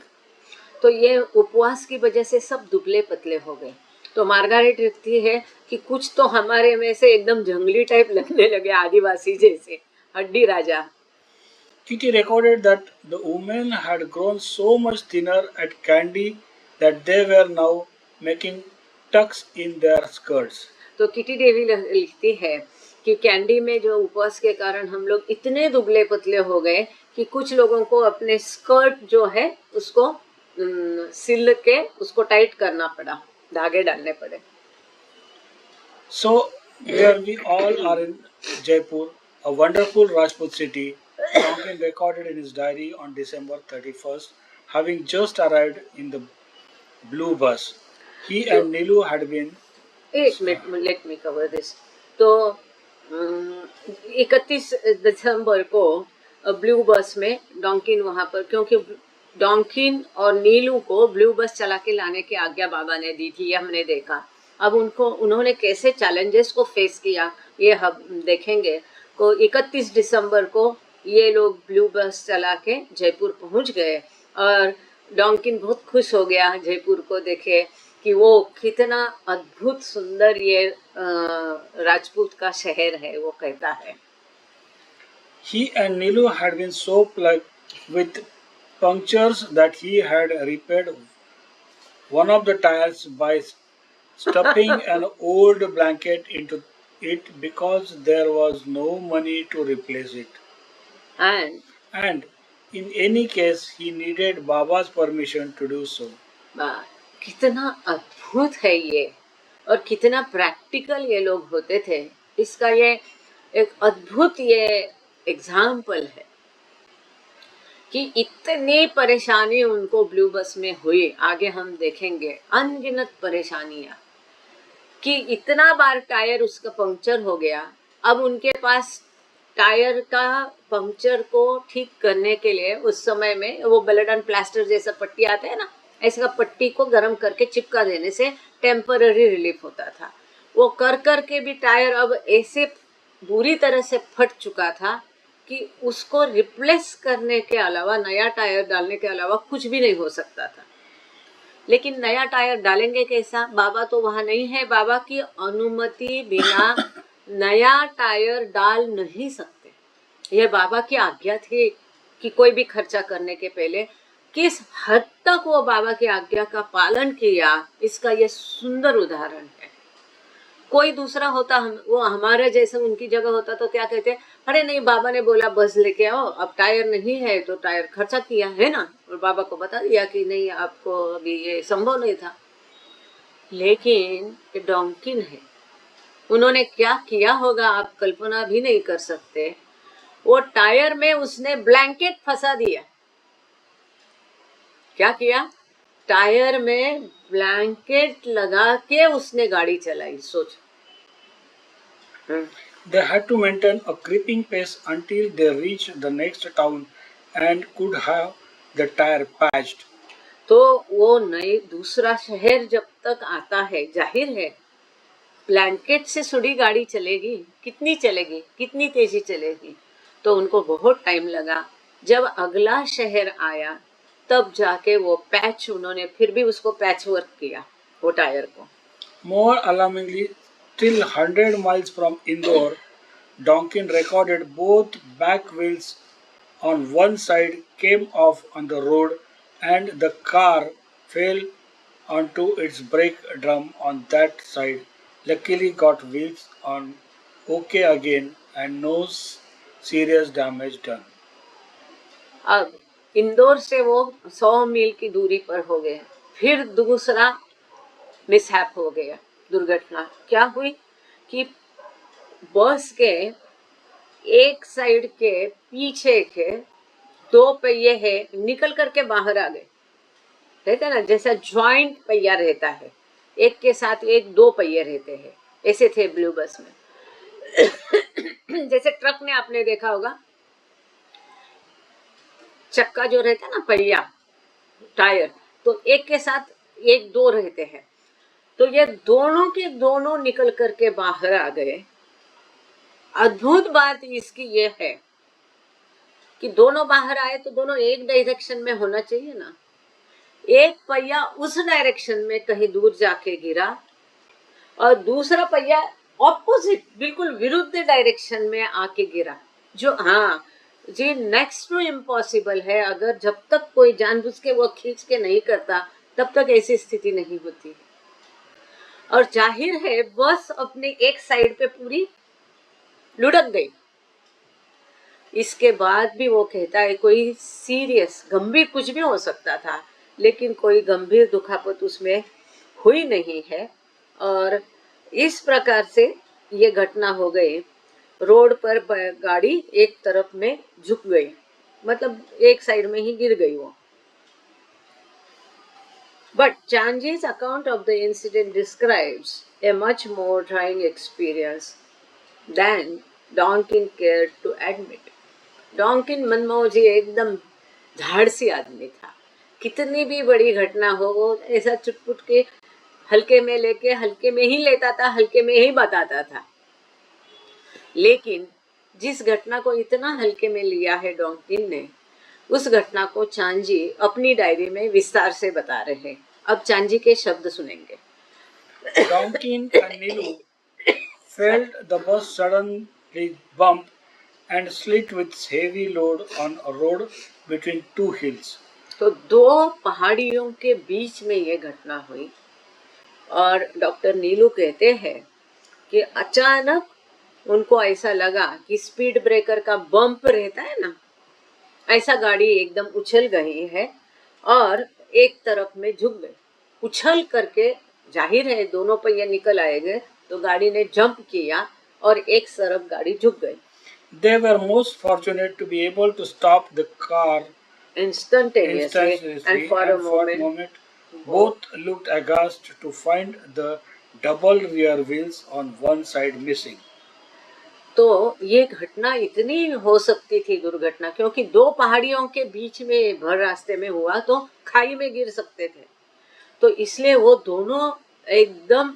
तो ये उपवास की वजह से सब दुबले पतले हो गए। तो मार्गारेट लिखती है कि कुछ तो हमारे में से एकदम जंगली टाइप लगने लगे, आदिवासी जैसे, हड्डी राजा। Kitty recorded that the women had grown so much thinner at Kandy that they were now making tucks in their skirts. तो किटी देवी लिखती है कि कैंडी में जो उपवास के कारण हम लोग इतने दुबले पतले हो गए कि कुछ लोगों को अपने स्कर्ट जो है उसको सिल के उसको टाइट करना पड़ा, धागे डालने पड़े। So, where we all are in Jaipur, a wonderful Rajput city, Tonkin recorded in his diary on December 31st, having just arrived in the blue bus. He तो and Nilu had been. एक minute, let me cover this. तो 31 दिसंबर को blue बस में डॉन्किन वहां पर, क्योंकि डॉन्किन और नीलू को ब्लू बस चला के लाने की आज्ञा बाबा ने दी थी, ये हमने देखा। अब उन्होंने कैसे चैलेंजेस को फेस किया ये हम देखेंगे। को 31 दिसंबर को ये लोग ब्लू बस चला के जयपुर पहुंच गए और डॉन्किन बहुत खुश हो गया जयपुर को देखे कि वो कितना अद्भुत सुंदर ये राजपूत का शहर है, वो कहता है। He and Nilu had been so plagued with punctures that he had repaired one of the tires by stuffing an old blanket into it because there was no money to replace it. And And in any case, he needed Baba's permission to do so. कितना अद्भुत है ये, और कितना practical ये लोग होते थे, इसका ये एक अद्भुत ये एग्जाम्पल है कि इतनी परेशानी उनको ब्लू बस में हुई। आगे हम देखेंगे अनगिनत परेशानियां, कि इतना बार टायर उसका पंक्चर हो गया। अब उनके पास टायर का पंक्चर को ठीक करने के लिए उस समय में वो बेलेडन प्लास्टर जैसा पट्टी आता है ना, ऐसा पट्टी को गर्म करके चिपका देने से टेम्पररी रिलीफ होता था। वो कर कर के भी टायर अब ऐसे बुरी तरह से फट चुका था कि उसको रिप्लेस करने के अलावा, नया टायर डालने के अलावा कुछ भी नहीं हो सकता था। लेकिन नया टायर डालेंगे कैसा? बाबा तो वहां नहीं है, बाबा की अनुमति बिना नया टायर डाल नहीं सकते। यह बाबा की आज्ञा थी कि कोई भी खर्चा करने के पहले किस हद तक वो बाबा की आज्ञा का पालन किया, इसका यह सुंदर उदाहरण है। कोई दूसरा होता, वो हमारे जैसे उनकी जगह होता तो क्या कहते, अरे नहीं बाबा ने बोला बस लेके आओ, अब टायर नहीं है तो टायर खर्चा किया है ना, और बाबा को बता दिया कि नहीं आपको अभी ये संभव नहीं था। लेकिन डॉन्किन है, उन्होंने क्या किया होगा आप कल्पना भी नहीं कर सकते। वो टायर में उसने ब्लैंकेट फंसा दिया। क्या किया? टायर में ब्लैंकेट लगा के उसने गाड़ी चलाई। सोच। They had to maintain a creeping pace until they reached the next town and could have the tire patched. तो वो नई दूसरा शहर जब तक आता है, जाहिर है ब्लैंकेट से सुड़ी गाड़ी चलेगी, कितनी चलेगी, कितनी तेजी चलेगी। तो उनको बहुत टाइम लगा। जब अगला शहर आया तब जाके वो पैच, उन्होंने फिर भी उसको पैच वर्क किया वो टायर को। More alarmingly, still 100 miles from Indore, Donkin recorded both back wheels on one side came off on the road and the car fell onto its brake drum on that side. Luckily got wheels on okay again and no serious damage done. अब इंदौर से वो 100 मील की दूरी पर हो गए। फिर दूसरा मिसहैप हो गया, दुर्घटना। क्या हुई कि बस के एक साइड के पीछे के 2 पहिए है निकल करके बाहर आ गए। रहता ना जैसा ज्वाइंट पहिया रहता है, एक के साथ एक 2 पहिए रहते हैं, ऐसे थे ब्लू बस में। जैसे ट्रक में आपने देखा होगा चक्का जो रहता है ना, पहिया, टायर, तो एक के साथ एक 2 रहते हैं। तो ये दोनों के दोनों निकल करके बाहर आ गए। अद्भुत बात इसकी ये है कि दोनों बाहर आए तो दोनों एक डायरेक्शन में होना चाहिए ना। एक पहिया उस डायरेक्शन में कहीं दूर जाके गिरा और दूसरा पहिया ऑपोजिट, बिल्कुल विरुद्ध डायरेक्शन में आके गिरा। जो हाँ जी, नेक्स्ट टू इम्पॉसिबल है। अगर जब तक कोई जानबूझ के वो खींच के नहीं करता तब तक ऐसी स्थिति नहीं होती। और जाहिर है बस अपने एक साइड पे पूरी लुढ़क गई। इसके बाद भी वो कहता है कोई सीरियस गंभीर कुछ भी हो सकता था, लेकिन कोई गंभीर दुखापत उसमें हुई नहीं है। और इस प्रकार से ये घटना हो गई। रोड पर गाड़ी एक तरफ में झुक गई, मतलब एक साइड में ही गिर गई वो। But Chanji's account of the incident describes a much more trying experience than Donkin cared to admit. डॉन्किन Manmohan जी एकदम धाड़सी आदमी था। कितनी भी बड़ी घटना हो वो ऐसा चुटपुट के हल्के में लेके हल्के में ही लेता था, हल्के में ही बताता था। लेकिन जिस घटना को इतना हल्के में लिया है डॉन्किन ने, उस घटना को चांजी अपनी डायरी में विस्तार से बता रहे हैं। अब चांजी के शब्द सुनेंगे। Donkin and Nilu felt the bus suddenly bump and slid with heavy load on a road between two hills. तो दो पहाड़ियों के बीच में ये घटना हुई और डॉक्टर नीलू कहते हैं कि अचानक उनको ऐसा लगा कि स्पीड ब्रेकर का बम्प रहता है ना, ऐसा गाड़ी एकदम उछल गई है और एक तरफ में झुक गई। उछल करके जाहिर है दोनों पहिए निकल आएंगे, तो गाड़ी ने जंप किया और एक तरफ गाड़ी झुक गई। They were most fortunate to be able to stop the car instantaneously and for a moment both looked aghast to find the double rear wheels on one side missing. तो ये घटना इतनी हो सकती थी दुर्घटना, क्योंकि दो पहाड़ियों के बीच में भर रास्ते में हुआ तो खाई में गिर सकते थे, तो इसलिए वो दोनों एकदम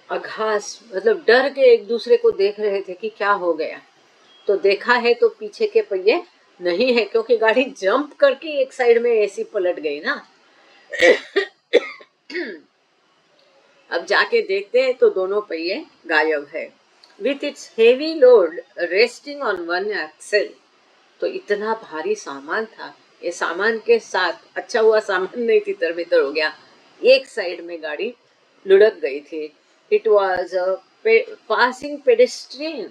आघास मतलब डर के एक दूसरे को देख रहे थे कि क्या हो गया। तो देखा है तो पीछे के पहिए नहीं है, क्योंकि गाड़ी जंप करके एक साइड में ऐसी पलट गई ना। अब जाके देखते हैं तो दोनों पहिए गायब है। With its heavy load resting on one axle, तो इतना भारी सामान था, ये सामान के साथ, अच्छा हुआ सामान नहीं तितर बितर हो गया, एक साइड में गाड़ी लुढ़क गई थी। It was a passing pedestrian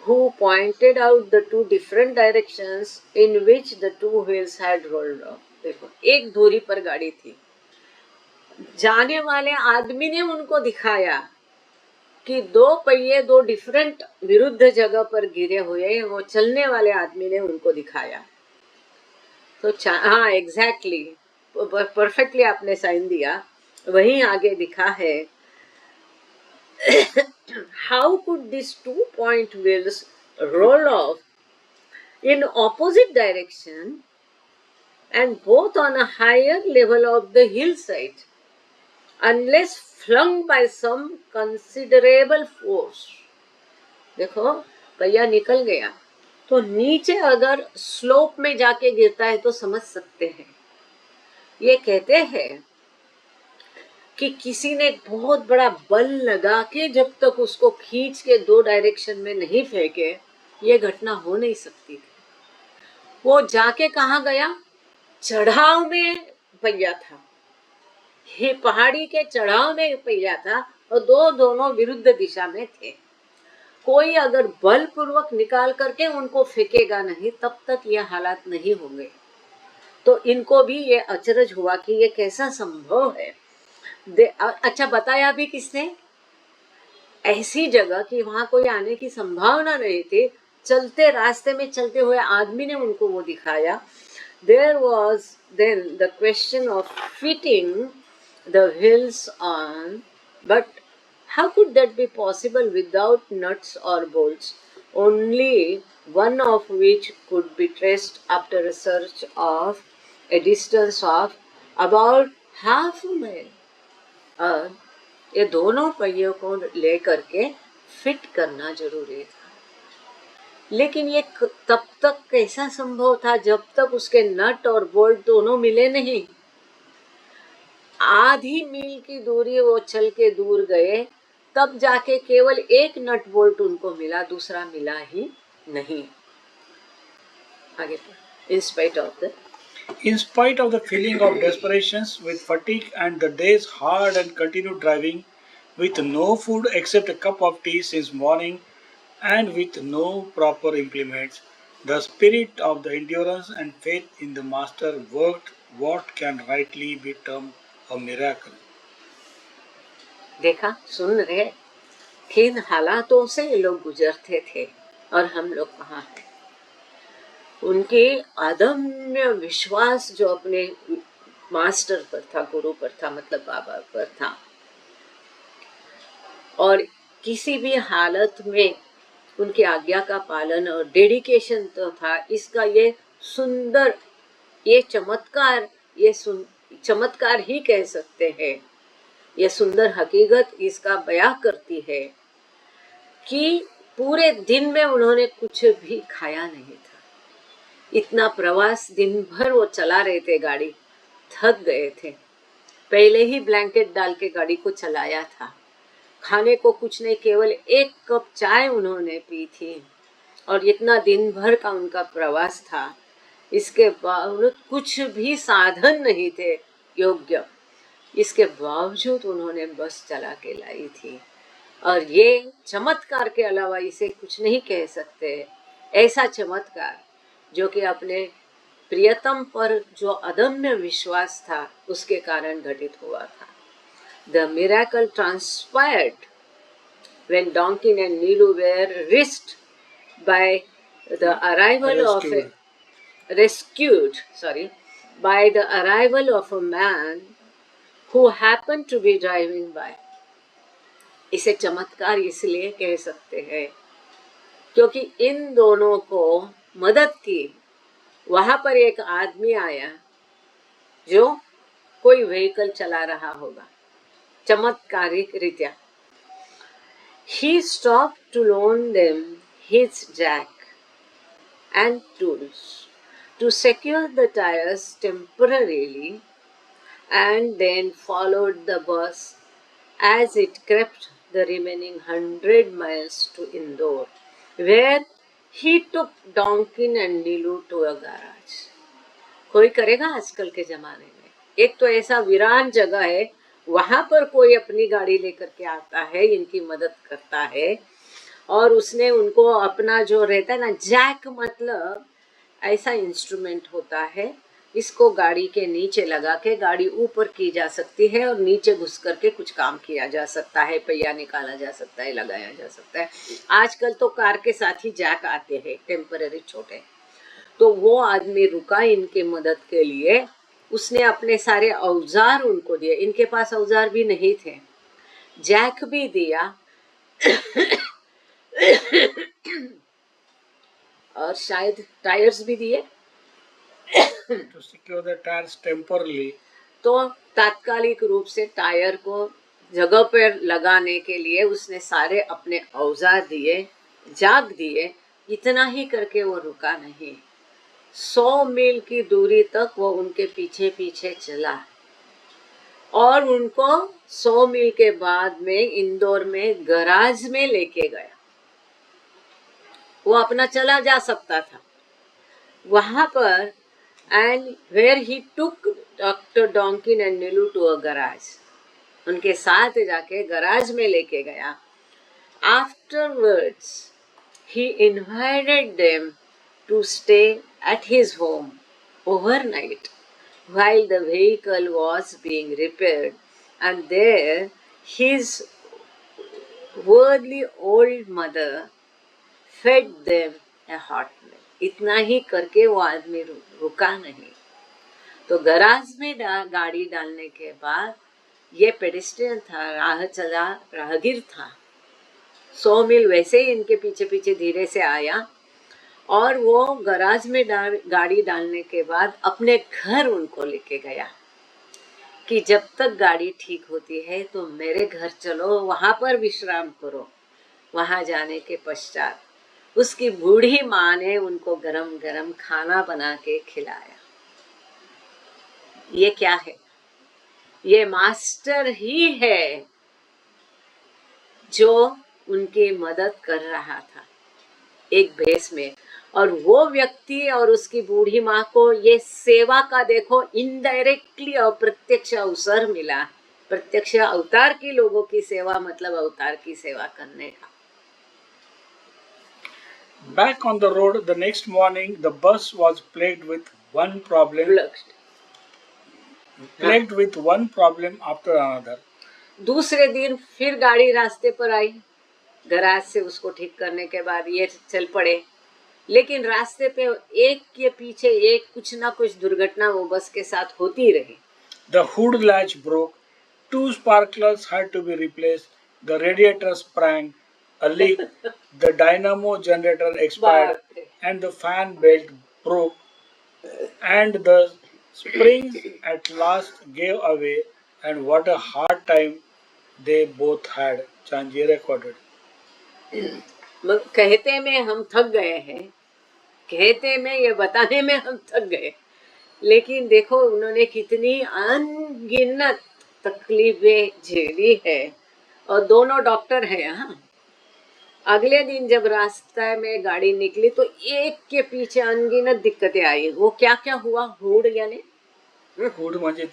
who pointed out the two different directions in which the two wheels had rolled off. देखो एक दूरी पर गाड़ी थी, जाने वाले आदमी ने उनको दिखाया कि दो पहिए दो डिफरेंट विरुद्ध जगह पर गिरे हुए, वो चलने वाले आदमी ने उनको दिखाया। तो हाँ एग्जैक्टली परफेक्टली आपने साइन दिया, वहीं आगे दिखा है। How could this 2 point wheels roll off in opposite direction and both on a higher level of the hillside unless flung by some considerable force? देखो पहिया निकल गया तो नीचे अगर स्लोप में जाके गिरता है तो समझ सकते हैं। ये कहते हैं कि किसी ने बहुत बड़ा बल लगा के जब तक उसको खींच के दो डायरेक्शन में नहीं फेंके, ये घटना हो नहीं सकती थी। वो जाके कहाँ गया? चढ़ाव में पहिया था, ये पहाड़ी के चढ़ाव में पहिया था और दोनों विरुद्ध दिशा में थे। कोई अगर बलपूर्वक निकाल करके उनको फेंकेगा नहीं, तब तक ये हालात नहीं होंगे। तो इनको भी ये अचरज हुआ कि ये कैसा संभव है। अच्छा बताया भी किसने? ऐसी जगह कि वहां कोई आने की संभावना नहीं थी, चलते रास्ते में चलते हुए आदमी ने उनको वो दिखाया। There was then the question of fitting the wheels on, but how could that be possible without nuts or bolts, only one of which could be traced after a search of a distance of about half a mile? और ये दोनों पहियों को लेकर के fit करना जरूरी था, लेकिन ये तब तक कैसा संभव था जब तक उसके नट और बोल्ट दोनों मिले नहीं। आधी मील की दूरी वो चल के दूर गए, तब जाके केवल एक नट बोल्ट उनको मिला, दूसरा मिला ही नहीं। आगे In spite of the feeling of desperation with fatigue and the day's hard and continued driving, with no food except a cup of tea since morning, and with no proper implements, the spirit of the endurance and faith in the master worked what can rightly be termed a miracle. देखा, सुन रहे, किन हालातों से ये लोग गुजरते थे और हम लोग कहाँ हैं। उनके अदम्य विश्वास जो अपने मास्टर पर था, गुरु पर था, मतलब बाबा पर था, और किसी भी हालत में उनकी आज्ञा का पालन और डेडिकेशन तो था। इसका ये सुंदर, ये चमत्कार, चमत्कार ही कह सकते हैं। ये सुंदर हकीकत इसका बयां करती है कि पूरे दिन में उन्होंने कुछ भी खाया नहीं था। इतना प्रवास दिन भर वो चला रहे थे, गाड़ी थक गए थे। पहले ही ब्लैंकेट डाल के गाड़ी को चलाया था। खाने को कुछ नहीं, केवल 1 कप चाय उन्होंने पी थी। और इतना दिन भर का उनका प्रवास था, इसके बावजूद कुछ भी साधन नहीं थे योग्य, इसके बावजूद उन्होंने बस चला के लाई थी। और ये चमत्कार के अलावा इसे कुछ नहीं कह सकते। ऐसा चमत्कार जो कि अपने प्रियतम पर जो अदम्य विश्वास था उसके कारण घटित हुआ था। The miracle transpired when Donkin and Nilu were risked by the arrival of a rescued, by the arrival of a man who happened to be driving by. इसे चमत्कार इसलिए कह सकते हैं क्योंकि इन दोनों को मदद की। वहां पर एक आदमी आया जो कोई व्हीकल चला रहा होगा, चमत्कारिक रीत्या। He stopped to loan them his jack and tools to secure the tires temporarily, and then followed the bus as it crept the remaining 100 miles to Indore, where he took Donkin and Nilu to a garage. कोई करेगा आजकल के जमाने में? एक तो ऐसा वीरान जगह है, वहां पर कोई अपनी गाड़ी लेकर के आता है, इनकी मदद करता है, और उसने उनको अपना जो रहता है ना, जैक मतलब ऐसा इंस्ट्रूमेंट होता है, इसको गाड़ी के नीचे लगा के गाड़ी ऊपर की जा सकती है और नीचे घुस करके कुछ काम किया जा सकता है, पहिया निकाला जा सकता है, लगाया जा सकता है। आजकल तो कार के साथ ही जैक आते हैं टेम्पररी छोटे। तो वो आदमी रुका इनके मदद के लिए, उसने अपने सारे औजार उनको दिए। इनके पास औजार भी नहीं थे, जैक भी दिया और शायद टायर्स भी दिए to secure the tires temporarily. तो तात्कालिक रूप से टायर को जगह पर लगाने के लिए उसने सारे अपने औजार दिए, जाग दिए। इतना ही करके वो रुका नहीं, 100 मील की दूरी तक वो उनके पीछे पीछे चला और उनको 100 मील के बाद में इंदौर में गराज में लेके गया। वो अपना चला जा सकता था वहां पर, and where he took doctor Donkin and Nilu to a garage, उनके साथ जाके गराज में लेके गया। Afterwards he invited them to stay at his home overnight while the vehicle was being repaired, and there his worldly old mother fed them a hot meal. इतना ही करके वो आदमी रुका नहीं। तो गराज में गाड़ी डालने के बाद ये पेडिस्ट्रियन था, राहगीर था, 100 मील वैसे ही इनके पीछे पीछे धीरे से आया और वो गराज में गाड़ी डालने के बाद अपने घर उनको लेके गया कि जब तक गाड़ी ठीक होती है तो मेरे घर चलो, वहां पर विश्राम करो। वहां जाने के पश्चात उसकी बूढ़ी माँ ने उनको गरम गरम खाना बना के खिलाया। ये क्या है? ये मास्टर ही है जो उनकी मदद कर रहा था एक भेस में, और वो व्यक्ति और उसकी बूढ़ी माँ को ये सेवा का देखो इनडायरेक्टली अप्रत्यक्ष अवसर मिला। प्रत्यक्ष अवतार की लोगों की सेवा मतलब अवतार की सेवा करने का। Back on the road the next morning, the bus was plagued with one problem after another. दूसरे दिन फिर गाड़ी रास्ते पर आई गैराज से उसको ठीक करने के बाद ये चल पड़े, लेकिन रास्ते पे एक के पीछे एक कुछ ना कुछ दुर्घटना वो बस के साथ होती रही। The hood latch broke, two sparklers had to be replaced, the radiator sprang, a leak, the dynamo generator expired, बाप रे, and the fan belt broke, and the springs at last gave away, and what a hard time they both had, Chanji recorded. कहते में हम थक गए हैं, कहते में ये बताने में हम थक गए, लेकिन देखो उन्होंने कितनी अनगिनत तकलीफें झेली है, और दोनों डॉक्टर हैं। हाँ, अगले दिन जब रास्ते में गाड़ी निकली तो एक के पीछे अनगिनत दिक्कतें आई। वो क्या क्या हुआ, हुड यानी हुड म्हणजे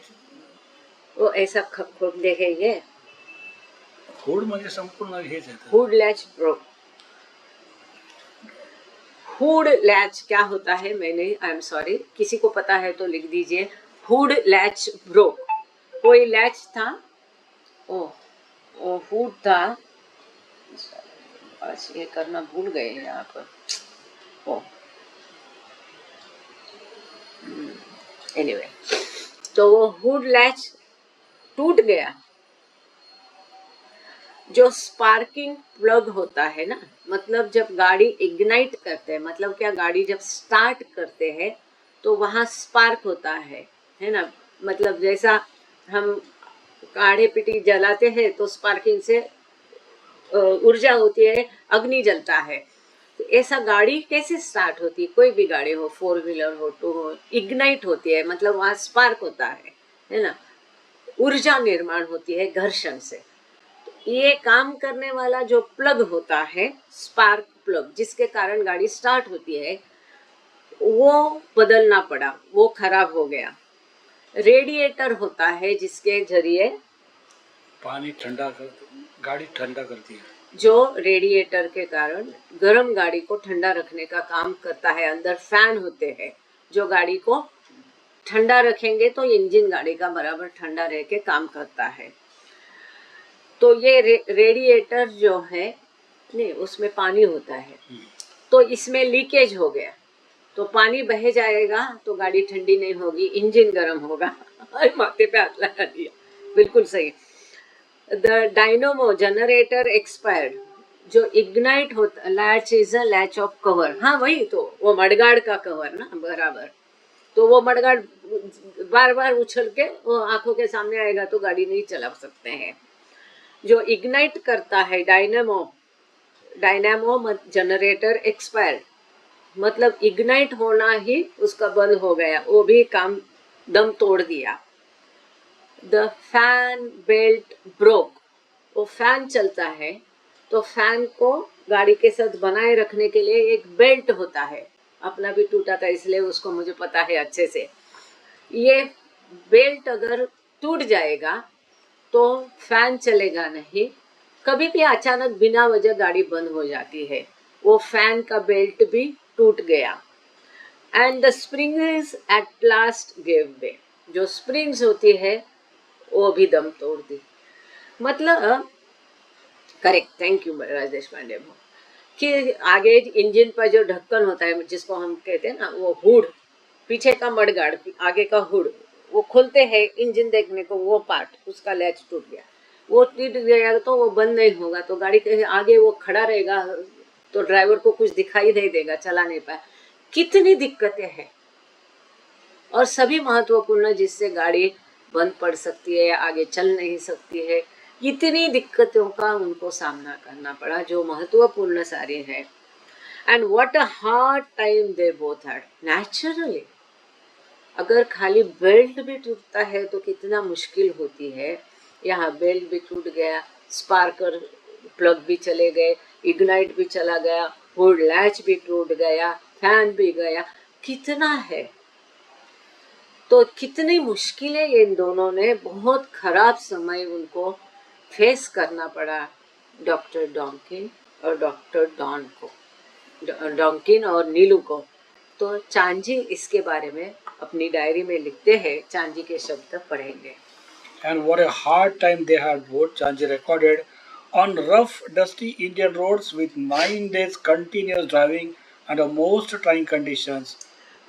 वो ऐसा खोल देखेंगे, हुड म्हणजे संपूर्ण हेच आहे. Hood latch broke. Hood latch क्या होता है, मैंने आई एम सॉरी, किसी को पता है तो लिख दीजिए। हुड लैच ब्रोक, कोई लैच था, ओ हुड था, बस ये करना भूल गए यहाँ पर। ओ एनीवे, तो वो हुड लैच टूट गया। जो स्पार्किंग प्लग होता है ना, मतलब जब गाड़ी इग्नाइट करते हैं, मतलब क्या, गाड़ी जब स्टार्ट करते हैं तो वहाँ स्पार्क होता है ना, मतलब जैसा हम काढ़े पिटी जलाते हैं तो स्पार्किंग से ऊर्जा होती है, अग्नि जलता है। तो ऐसा गाड़ी कैसे स्टार्ट होती है, कोई भी गाड़ी हो, 4 व्हीलर हो, 2 हो, इग्नाइट होती है, मतलब वहाँ स्पार्क होता है ना, ऊर्जा निर्माण होती है घर्षण से। ये काम करने वाला जो प्लग होता है, स्पार्क प्लग, जिसके कारण गाड़ी स्टार्ट होती है, वो बदलना पड़ा, वो खराब हो गया। रेडिएटर होता है जिसके जरिए पानी ठंडा कर, गाड़ी ठंडा करती है, जो रेडिएटर के कारण गर्म गाड़ी को ठंडा रखने का काम करता है। अंदर फैन होते हैं जो गाड़ी को ठंडा रखेंगे तो इंजन गाड़ी का बराबर ठंडा रह के काम करता है। तो ये रेडिएटर जो है, नहीं उसमें पानी होता है, तो इसमें लीकेज हो गया, तो पानी बह जाएगा तो गाड़ी ठंडी नहीं होगी, इंजन गर्म होगा। माथे पे हाथ लगा दिया, बिल्कुल सही। द डायनोमो जनरेटर एक्सपायर्ड, जो इग्नाइट होता, latch is a latch of cover, हाँ वही तो, वो मडगार्ड का कवर ना, बराबर। तो वो मडगार्ड बार बार उछल के वो आंखों के सामने आएगा तो गाड़ी नहीं चला सकते हैं। जो इग्नाइट करता है, डायनामो जनरेटर एक्सपायर्ड, मतलब इग्नाइट होना ही उसका बंद हो गया, वो भी काम दम तोड़ दिया। द फैन बेल्ट ब्रोक, वो फैन चलता है तो फैन को गाड़ी के साथ बनाए रखने के लिए एक बेल्ट होता है, अपना भी टूटा था इसलिए उसको मुझे पता है अच्छे से। ये बेल्ट अगर टूट जाएगा तो फैन चलेगा नहीं, कभी भी अचानक बिना वजह गाड़ी बंद हो जाती है। वो फैन का बेल्ट भी टूट गया। And the springs at last give way, जो स्प्रिंग्स होती है वो भी दम तोड़ दी। मतलब correct, thank you Rajesh Pandey कि आगे इंजन पर जो ढक्कन होता है जिसको हम कहते हैं ना, वो हुड, पीछे का मडगार्ड, आगे का हुड, वो खोलते हैं इंजन देखने को, वो पार्ट उसका लैच टूट गया, वो टूट गया तो वो बंद नहीं होगा, तो गाड़ी के आगे वो खड़ा रहेगा तो ड्राइवर को कुछ दिखाई नहीं देगा, चला नहीं पाए। कितनी दिक्कतें हैं, और सभी महत्वपूर्ण, जिससे गाड़ी बंद पड़ सकती है, आगे चल नहीं सकती है, इतनी दिक्कतों का उनको सामना करना पड़ा जो महत्वपूर्ण सारी है। And what a hard time they both had. Naturally अगर खाली बेल्ट भी टूटता है तो कितना मुश्किल होती है, यहाँ बेल्ट भी टूट गया, स्पार्कर प्लग भी चले गए, इग्नाइट भी चला गया, हुड लैच भी टूट गया, फैन भी गया, कितना है। तो कितनी मुश्किलें इन दोनों ने, बहुत खराब समय उनको फेस करना पड़ा, डॉक्टर डॉन्किन और डॉक्टर डॉन को, डॉन्किन और नीलू को। तो चांजी इसके बारे में अपनी डायरी में लिखते हैं, चांजी के शब्द पढ़ेंगे। And what a hard time they had both, Chanji recorded. On rough, dusty Indian roads with 9 days continuous driving under most trying conditions,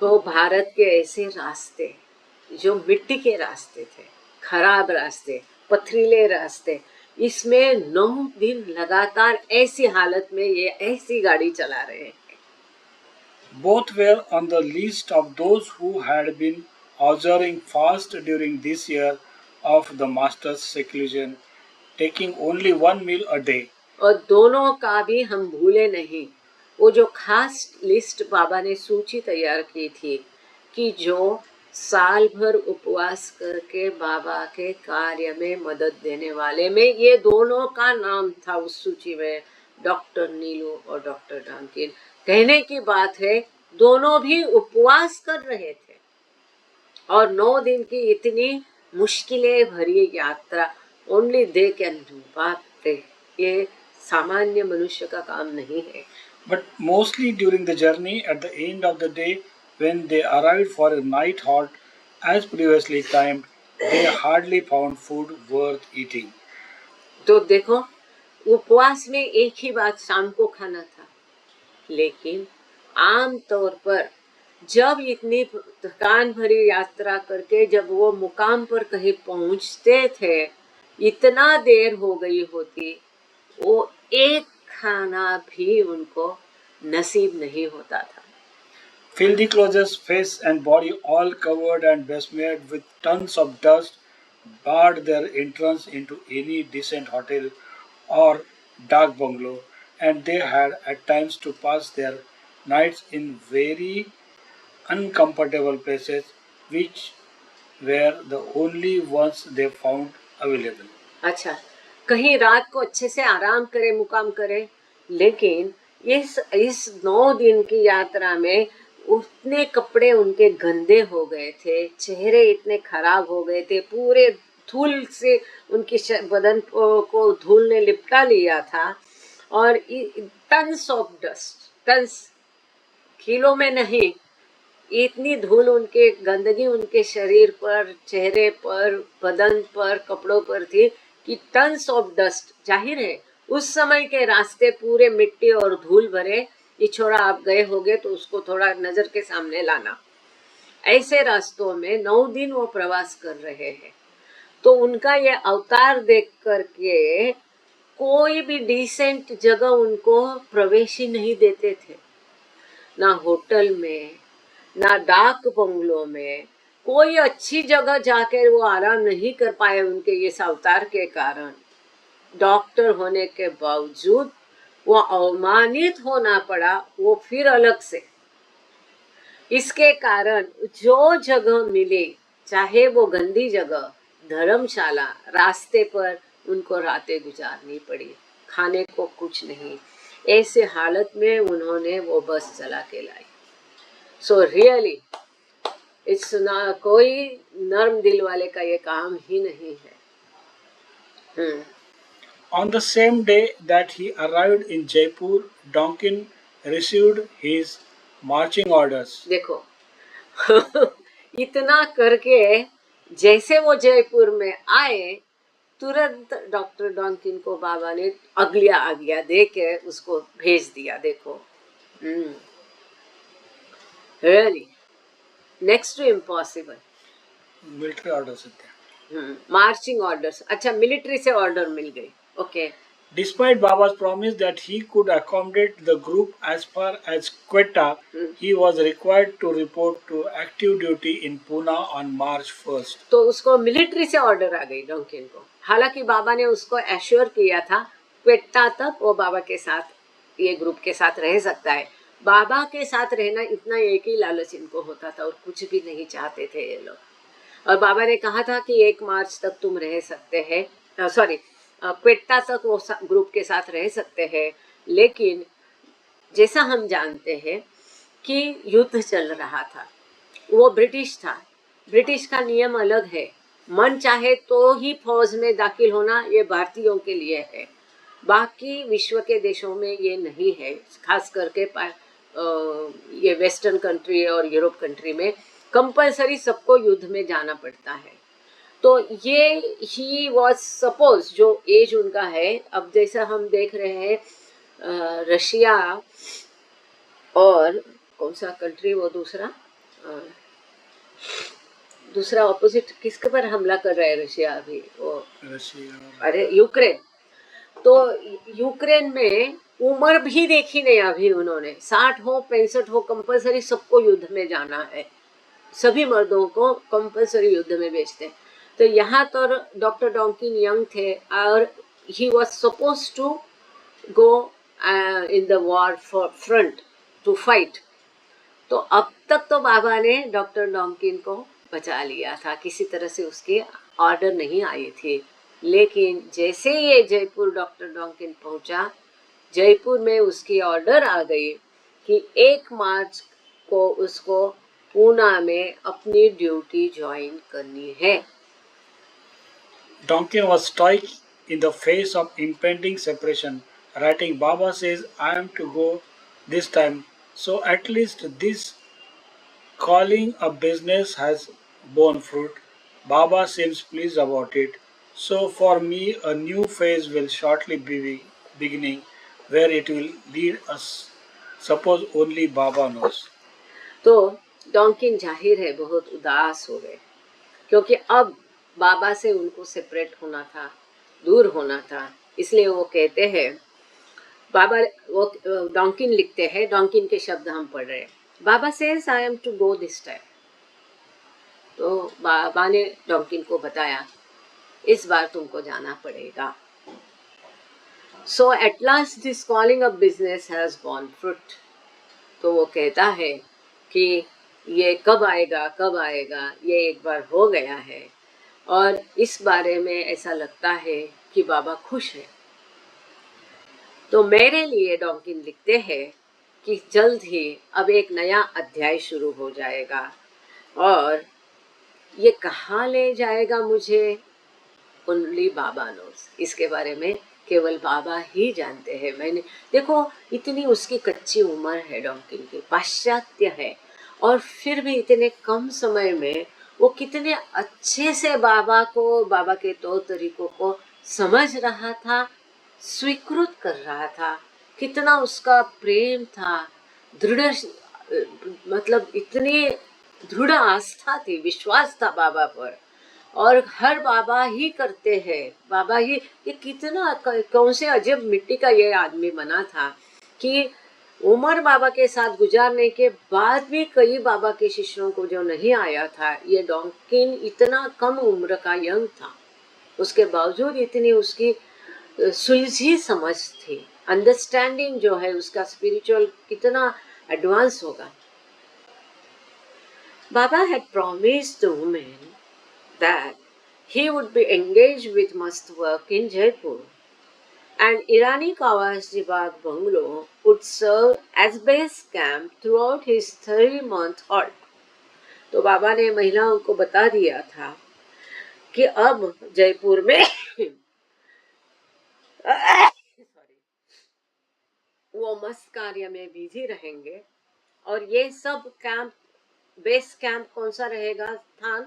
वो भारत के ऐसे रास्ते जो मिट्टी के रास्ते थे, खराब रास्ते, पथरीले रास्ते, इसमें 9 दिन लगातार ऐसी हालत में ये ऐसी गाड़ी चला रहे हैं। both were on the list of those who had been observing fast during this year of the master's seclusion, taking only one meal a day. और दोनों का भी हम भूले नहीं, वो जो खास लिस्ट बाबा ने सूची तैयार की थी कि जो साल भर उपवास करके बाबा के कार्य में मदद देने वाले में ये दोनों का नाम था उस सूची में, डॉक्टर नीलू और डॉक्टर डंकिन। कहने की बात है दोनों भी उपवास कर रहे थे और 9 दिन की इतनी मुश्किलें भरी यात्रा ओनली दे कैन डू। बाप रे, ये सामान्य मनुष्य का काम नहीं है। But mostly during the journey, at the end of the day, when they arrived for a night halt, as previously timed, they hardly found food worth eating. तो देखो, उपवास में एक ही बात शाम को खाना था, लेकिन आम तौर पर जब इतनी थकान भरी यात्रा करके जब वो मुकाम पर कहीं पहुंचते थे, इतना देर हो गई होती, वो एक खाना भी उनको नसीब नहीं होता था। Filthy clothes, face and body all covered and besmeared with tons of dust barred their entrance into any decent hotel or dark bungalow, and they had at times to pass their nights in very uncomfortable places, which were the only ones they found available. अच्छा, कहीं रात को अच्छे से आराम करे, मुकाम करे, लेकिन इस 9 दिन की यात्रा में उतने कपड़े उनके गंदे हो गए थे, चेहरे इतने खराब हो गए थे, पूरे धूल से उनकी बदन को धूल ने लिपटा लिया था, और tons of dust, tons, kilo में नहीं, इतनी धूल, उनके गंदगी उनके शरीर पर, चेहरे पर, बदन पर, कपड़ों पर थी कि टन्स ऑफ डस्ट। जाहिर है उस समय के रास्ते पूरे मिट्टी और धूल भरे, ये छोड़ा आप गए होगे तो उसको थोड़ा नजर के सामने लाना। ऐसे रास्तों में 9 दिन वो प्रवास कर रहे हैं, तो उनका ये अवतार देख करके कोई भी डिसेंट जगह उनको प्रवेश ही नहीं देते थे, ना होटल में, ना डाक बंगलों में, कोई अच्छी जगह जाकर वो आराम नहीं कर पाए उनके इस अवतार के कारण। डॉक्टर होने के बावजूद वो अवमानित होना पड़ा, वो फिर अलग से। इसके कारण जो जगह मिली, चाहे वो गंदी जगह, धर्मशाला, रास्ते पर उनको रातें गुजारनी पड़ी, खाने को कुछ नहीं। ऐसे हालत में उन्होंने वो बस चला के लाई। सो रियली इट्स ना, कोई नर्म दिल वाले का ये काम ही नहीं है। On the same day that he arrived in Jaipur, Donkin received his marching orders. देखो इतना करके जैसे वो जयपुर में आए, तुरंत डॉक्टर डॉन्किन को बाबा ने अगली आज्ञा दे के उसको भेज दिया। देखो, really next to impossible. Military orders. Marching orders, अच्छा, मिलिट्री से ऑर्डर मिल गई। Okay. Despite Baba's promise that he could accommodate the group as far as Quetta, he was required to report to active duty in Pune on March 1st. तो उसको military से order आ गई डॉन्किन को। हालांकि बाबा ने उसको एश्योर किया था क्वेटा तक वो बाबा के साथ, ये ग्रुप के साथ रह सकता है। बाबा के साथ रहना, इतना एक ही लालच इनको होता था और कुछ भी नहीं चाहते थे ये लोग। और बाबा ने कहा था कि 1 मार्च तक तुम रह सकते हैं, सॉरी क्वेटा तक वो ग्रुप के साथ रह सकते हैं, लेकिन जैसा हम जानते हैं कि युद्ध चल रहा था, वो ब्रिटिश था, ब्रिटिश का नियम अलग है, मन चाहे तो ही फौज में दाखिल होना, ये भारतीयों के लिए है, बाकी विश्व के देशों में ये नहीं है। खास करके ये वेस्टर्न कंट्री और यूरोप कंट्री में कंपलसरी सबको युद्ध में जाना पड़ता है। तो ये ही वॉज सपोज जो एज उनका है, अब जैसा हम देख रहे हैं रशिया और कौन सा कंट्री वो दूसरा ऑपोजिट किसके पर हमला कर रहा है रशिया अभी, वो रशिया, अरे यूक्रेन। तो यूक्रेन में उम्र भी देखी नहीं अभी उन्होंने, 60 हो 65 हो कंपलसरी सबको युद्ध में जाना है, सभी मर्दों को कंपलसरी युद्ध में भेजते हैं। तो यहाँ तो डॉक्टर डॉन्किन यंग थे और he was suppose to go in the war for front to fight. तो अब तक तो बाबा ने डॉक्टर डॉन्किन को बचा लिया था, किसी तरह से उसके ऑर्डर नहीं आई थी। लेकिन जैसे ये जयपुर डॉक्टर डॉन्किन पहुंचा, जयपुर में उसकी ऑर्डर आ गई कि 1 मार्च को उसको पूना में अपनी ड्यूटी ज्वाइन करनी है। Donkin was stoic in the face of impending separation, writing, Baba says I am to go this time, so at least this calling a business has borne fruit. Baba seems pleased about it. So for me, a new phase will shortly be beginning, where it will lead us. Suppose only Baba knows. तो डॉन्किन जाहिर है बहुत उदास हो गए, क्योंकि अब बाबा से उनको सेपरेट होना था, दूर होना था। इसलिए वो कहते हैं, बाबा वो डॉन्किन लिखते हैं, डॉन्किन के शब्द हम पढ़ रहे हैं, Baba says I am to go this time. तो बाबा ने डॉन्किन को बताया इस बार तुमको जाना पड़ेगा। So at last this calling of business has born fruit. तो वो कहता है कि ये कब आएगा कब आएगा, ये एक बार हो गया है और इस बारे में ऐसा लगता है कि बाबा खुश है। तो मेरे लिए डॉन्किन लिखते हैं कि जल्द ही अब एक नया अध्याय शुरू हो जाएगा और ये कहाँ ले जाएगा मुझे, ओनली बाबा नोस। इसके बारे में केवल बाबा ही जानते हैं। मैंने देखो इतनी उसकी कच्ची उम्र है डॉन्किन की, पाश्चात्य है, और फिर भी इतने कम समय में वो कितने अच्छे से बाबा को, बाबा के तौर तरीकों को समझ रहा था, स्वीकृत कर रहा था। कितना उसका प्रेम था, दृढ़ मतलब इतनी दृढ़ आस्था थी, विश्वास था बाबा पर, और हर बाबा ही करते हैं, बाबा ही। ये कितना कौन से अजब मिट्टी का ये आदमी बना था कि उमर बाबा के साथ गुजारने के बाद भी कई बाबा के शिष्यों को जो नहीं आया था, ये डॉन्किन इतना कम उम्र का यंग था, उसके बावजूद इतनी उसकी सुलझी समझ थी, अंडरस्टैंडिंग जो है उसका स्पिरिचुअल कितना एडवांस होगा। Baba had promised the women that he would be engaged with must work in Jaipur, and Irani Kawashi Bagh bungalow would serve as base camp throughout his 3-month halt. तो बाबा ने महिलाओं को बता दिया था कि अब जयपुर में वो मस्त कार्य में बिजी रहेंगे, और ये सब कैंप, बेस कैंप कौन सा रहेगा स्थान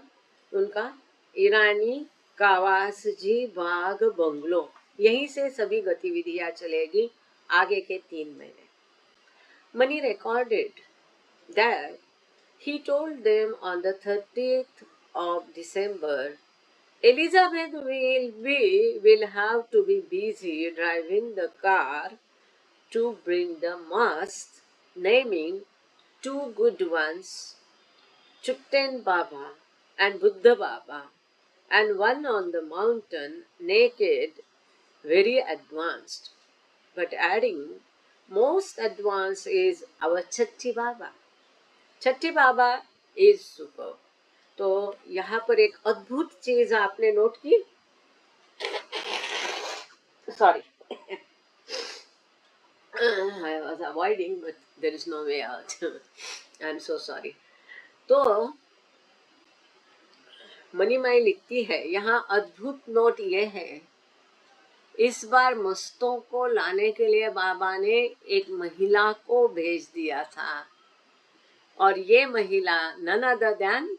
उनका, ईरानी कावासजी बाग बंगलो, यहीं से सभी गतिविधियां चलेगी आगे के 3 महीने। Money recorded that he told them on the 30th of December, Elizabeth will have to be busy driving the car to bring the mast, naming 2 good ones, Chutten Baba and Buddha Baba, and one on the mountain, naked, very advanced, but adding, most advanced is our Chatti Baba. Chatti Baba is super. तो यहाँ पर एक अद्भुत चीज आपने note की, sorry I was avoiding but there is no way out. I am so sorry. तो मणिमाई लिखती है यहाँ अद्भुत नोट ये है, इस बार मस्तों को लाने के लिए बाबा ने एक महिला को भेज दिया था, और ये महिला none other than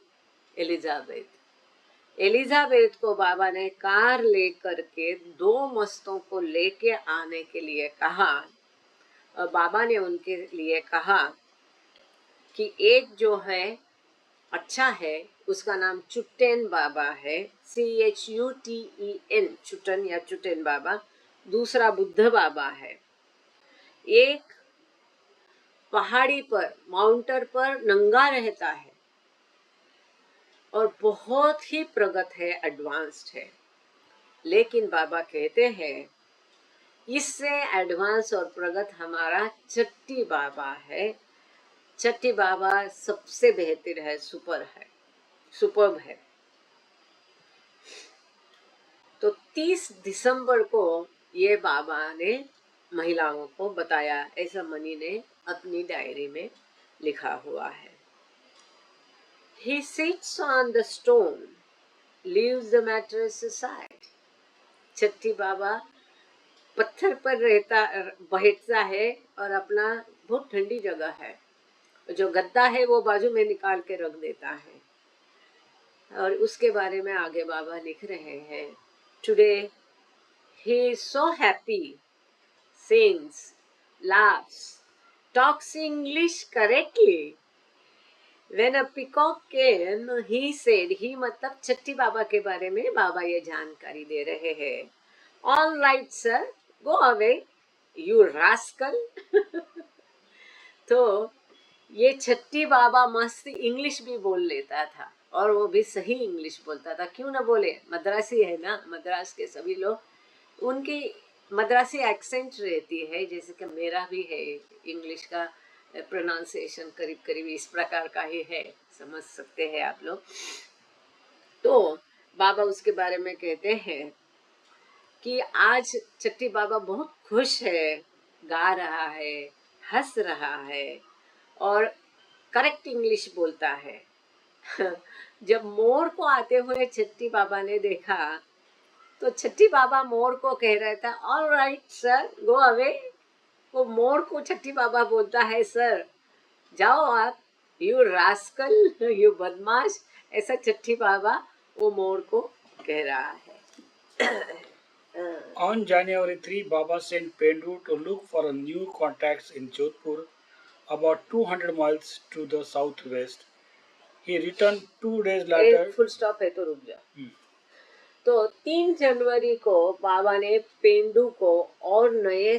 Elizabeth. Elizabeth को बाबा ने कार लेकर के 2 मस्तों को लेके आने के लिए कहा और बाबा ने उनके लिए कहा कि एक जो है अच्छा है, उसका नाम चुट्टेन बाबा है, CHUTEN, चुट्टन या चुट्टेन बाबा। दूसरा बुद्ध बाबा है। एक पहाड़ी पर, माउंटेन पर नंगा रहता है और बहुत ही प्रगत है, एडवांस्ड है। लेकिन बाबा कहते हैं इससे एडवांस और प्रगत हमारा चट्टी बाबा है। चट्टी बाबा सबसे बेहतर है, सुपर्ब है। तो 30 दिसंबर को ये बाबा ने महिलाओं को बताया, ऐसा मनी ने अपनी डायरी में लिखा हुआ है। He sits on the stone, leaves the mattress aside. चट्टी बाबा पत्थर पर बैठता है और अपना बहुत ठंडी जगह है, जो गद्दा है वो बाजू में निकाल के रख देता है। और उसके बारे में आगे बाबा लिख रहे हैं, today he is so happy, sings, laughs, talks English correctly. When a peacock came, he said, he मतलब चट्टी बाबा के बारे में बाबा ये जानकारी दे रहे हैं। All right sir, go away, you rascal. तो ये छट्टी बाबा मस्त इंग्लिश भी बोल लेता था और वो भी सही इंग्लिश बोलता था। क्यों ना बोले, मद्रासी है ना, मद्रास के सभी लोग, उनकी मद्रासी एक्सेंट रहती है, जैसे कि मेरा भी है। इंग्लिश का प्रोनाउंसिएशन करीब करीब इस प्रकार का ही है, समझ सकते हैं आप लोग। तो बाबा उसके बारे में कहते हैं कि आज चट्टी बाबा बहुत खुश है, गा रहा है, हंस रहा है और करेक्ट इंग्लिश बोलता है। जब मोर को आते हुए छट्टी बाबा ने देखा तो छट्टी बाबा मोर को कह रहा था, all right sir, go away. वो मोर को छट्टी बाबा बोलता है, सर जाओ आप, यू रास्कल, यू बदमाश। ऐसा छट्टी बाबा वो मोर को कह रहा है। On January 3, Baba sent Pendu to look for a new contacts in Jodhpur, about 200 miles to the southwest. He returned 2 days later. Full stop है तो रुक जाओ। तो 3 जनवरी को बाबा ने पेंडू को और नए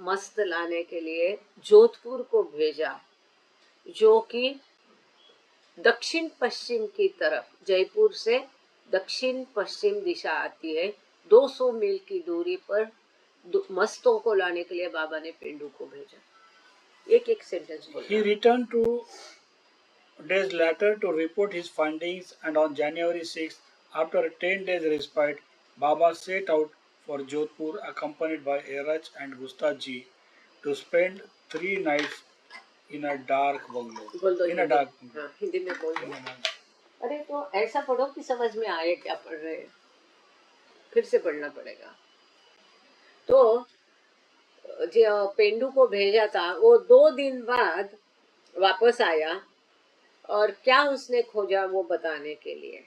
मस्त लाने के लिए जोधपुर को भेजा, जो कि दक्षिण पश्चिम की तरफ, जयपुर से दक्षिण पश्चिम दिशा आती है। 200 मील की दूरी पर मस्तों को लाने के लिए बाबा ने पेंडू को भेजा। एक सेंटेंस बोलो। He returned 2 days later to report his findings, and on January 6, after a 10 days respite, Baba set out for Jodhpur accompanied by Eraj and Gustaji to spend 3 nights in a dark bungalow. बोल दो In a dark हाँ, हिंदी में बोल in दो। a dark- अरे तो ऐसा पढ़ो कि समझ में आए क्या पढ़ रहे हैं, फिर से पढ़ना पड़ेगा। तो जो पेंडू को भेजा था वो 2 दिन बाद वापस आया और क्या उसने खोजा वो बताने के लिए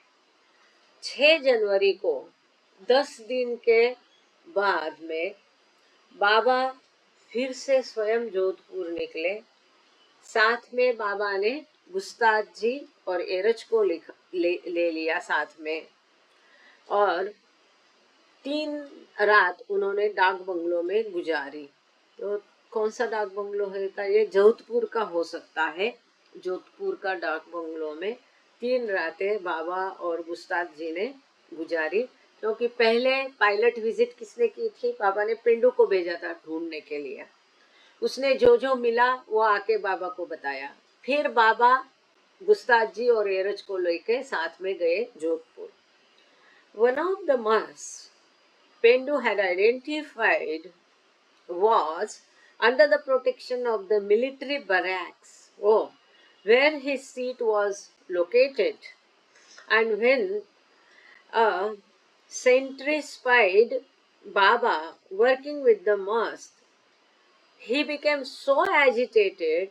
6 जनवरी को 10 दिन के बाद में बाबा फिर से स्वयं जोधपुर निकले। साथ में बाबा ने गुस्ताद जी और एरज को ले लिया साथ में, और 3 रात उन्होंने डाक बंगलो में गुजारी। तो कौन सा डाक बंगलो है था ये? जोधपुर का हो सकता है। जोधपुर का डाक बंगलो में 3 रातें बाबा और गुस्ताद जी ने गुजारी, क्योंकि पहले पायलट विजिट किसने की थी? बाबा ने पेंडू को भेजा था ढूंढने के लिए। उसने जो जो मिला वो आके बाबा को बताया। फिर बाबा गुस्ताद जी और एरज को लेके साथ में गए Jodhpur. One of the masks Pendu had identified was under the protection of the military barracks, where his seat was located. And when a sentry spied Baba working with the mosque, he became so agitated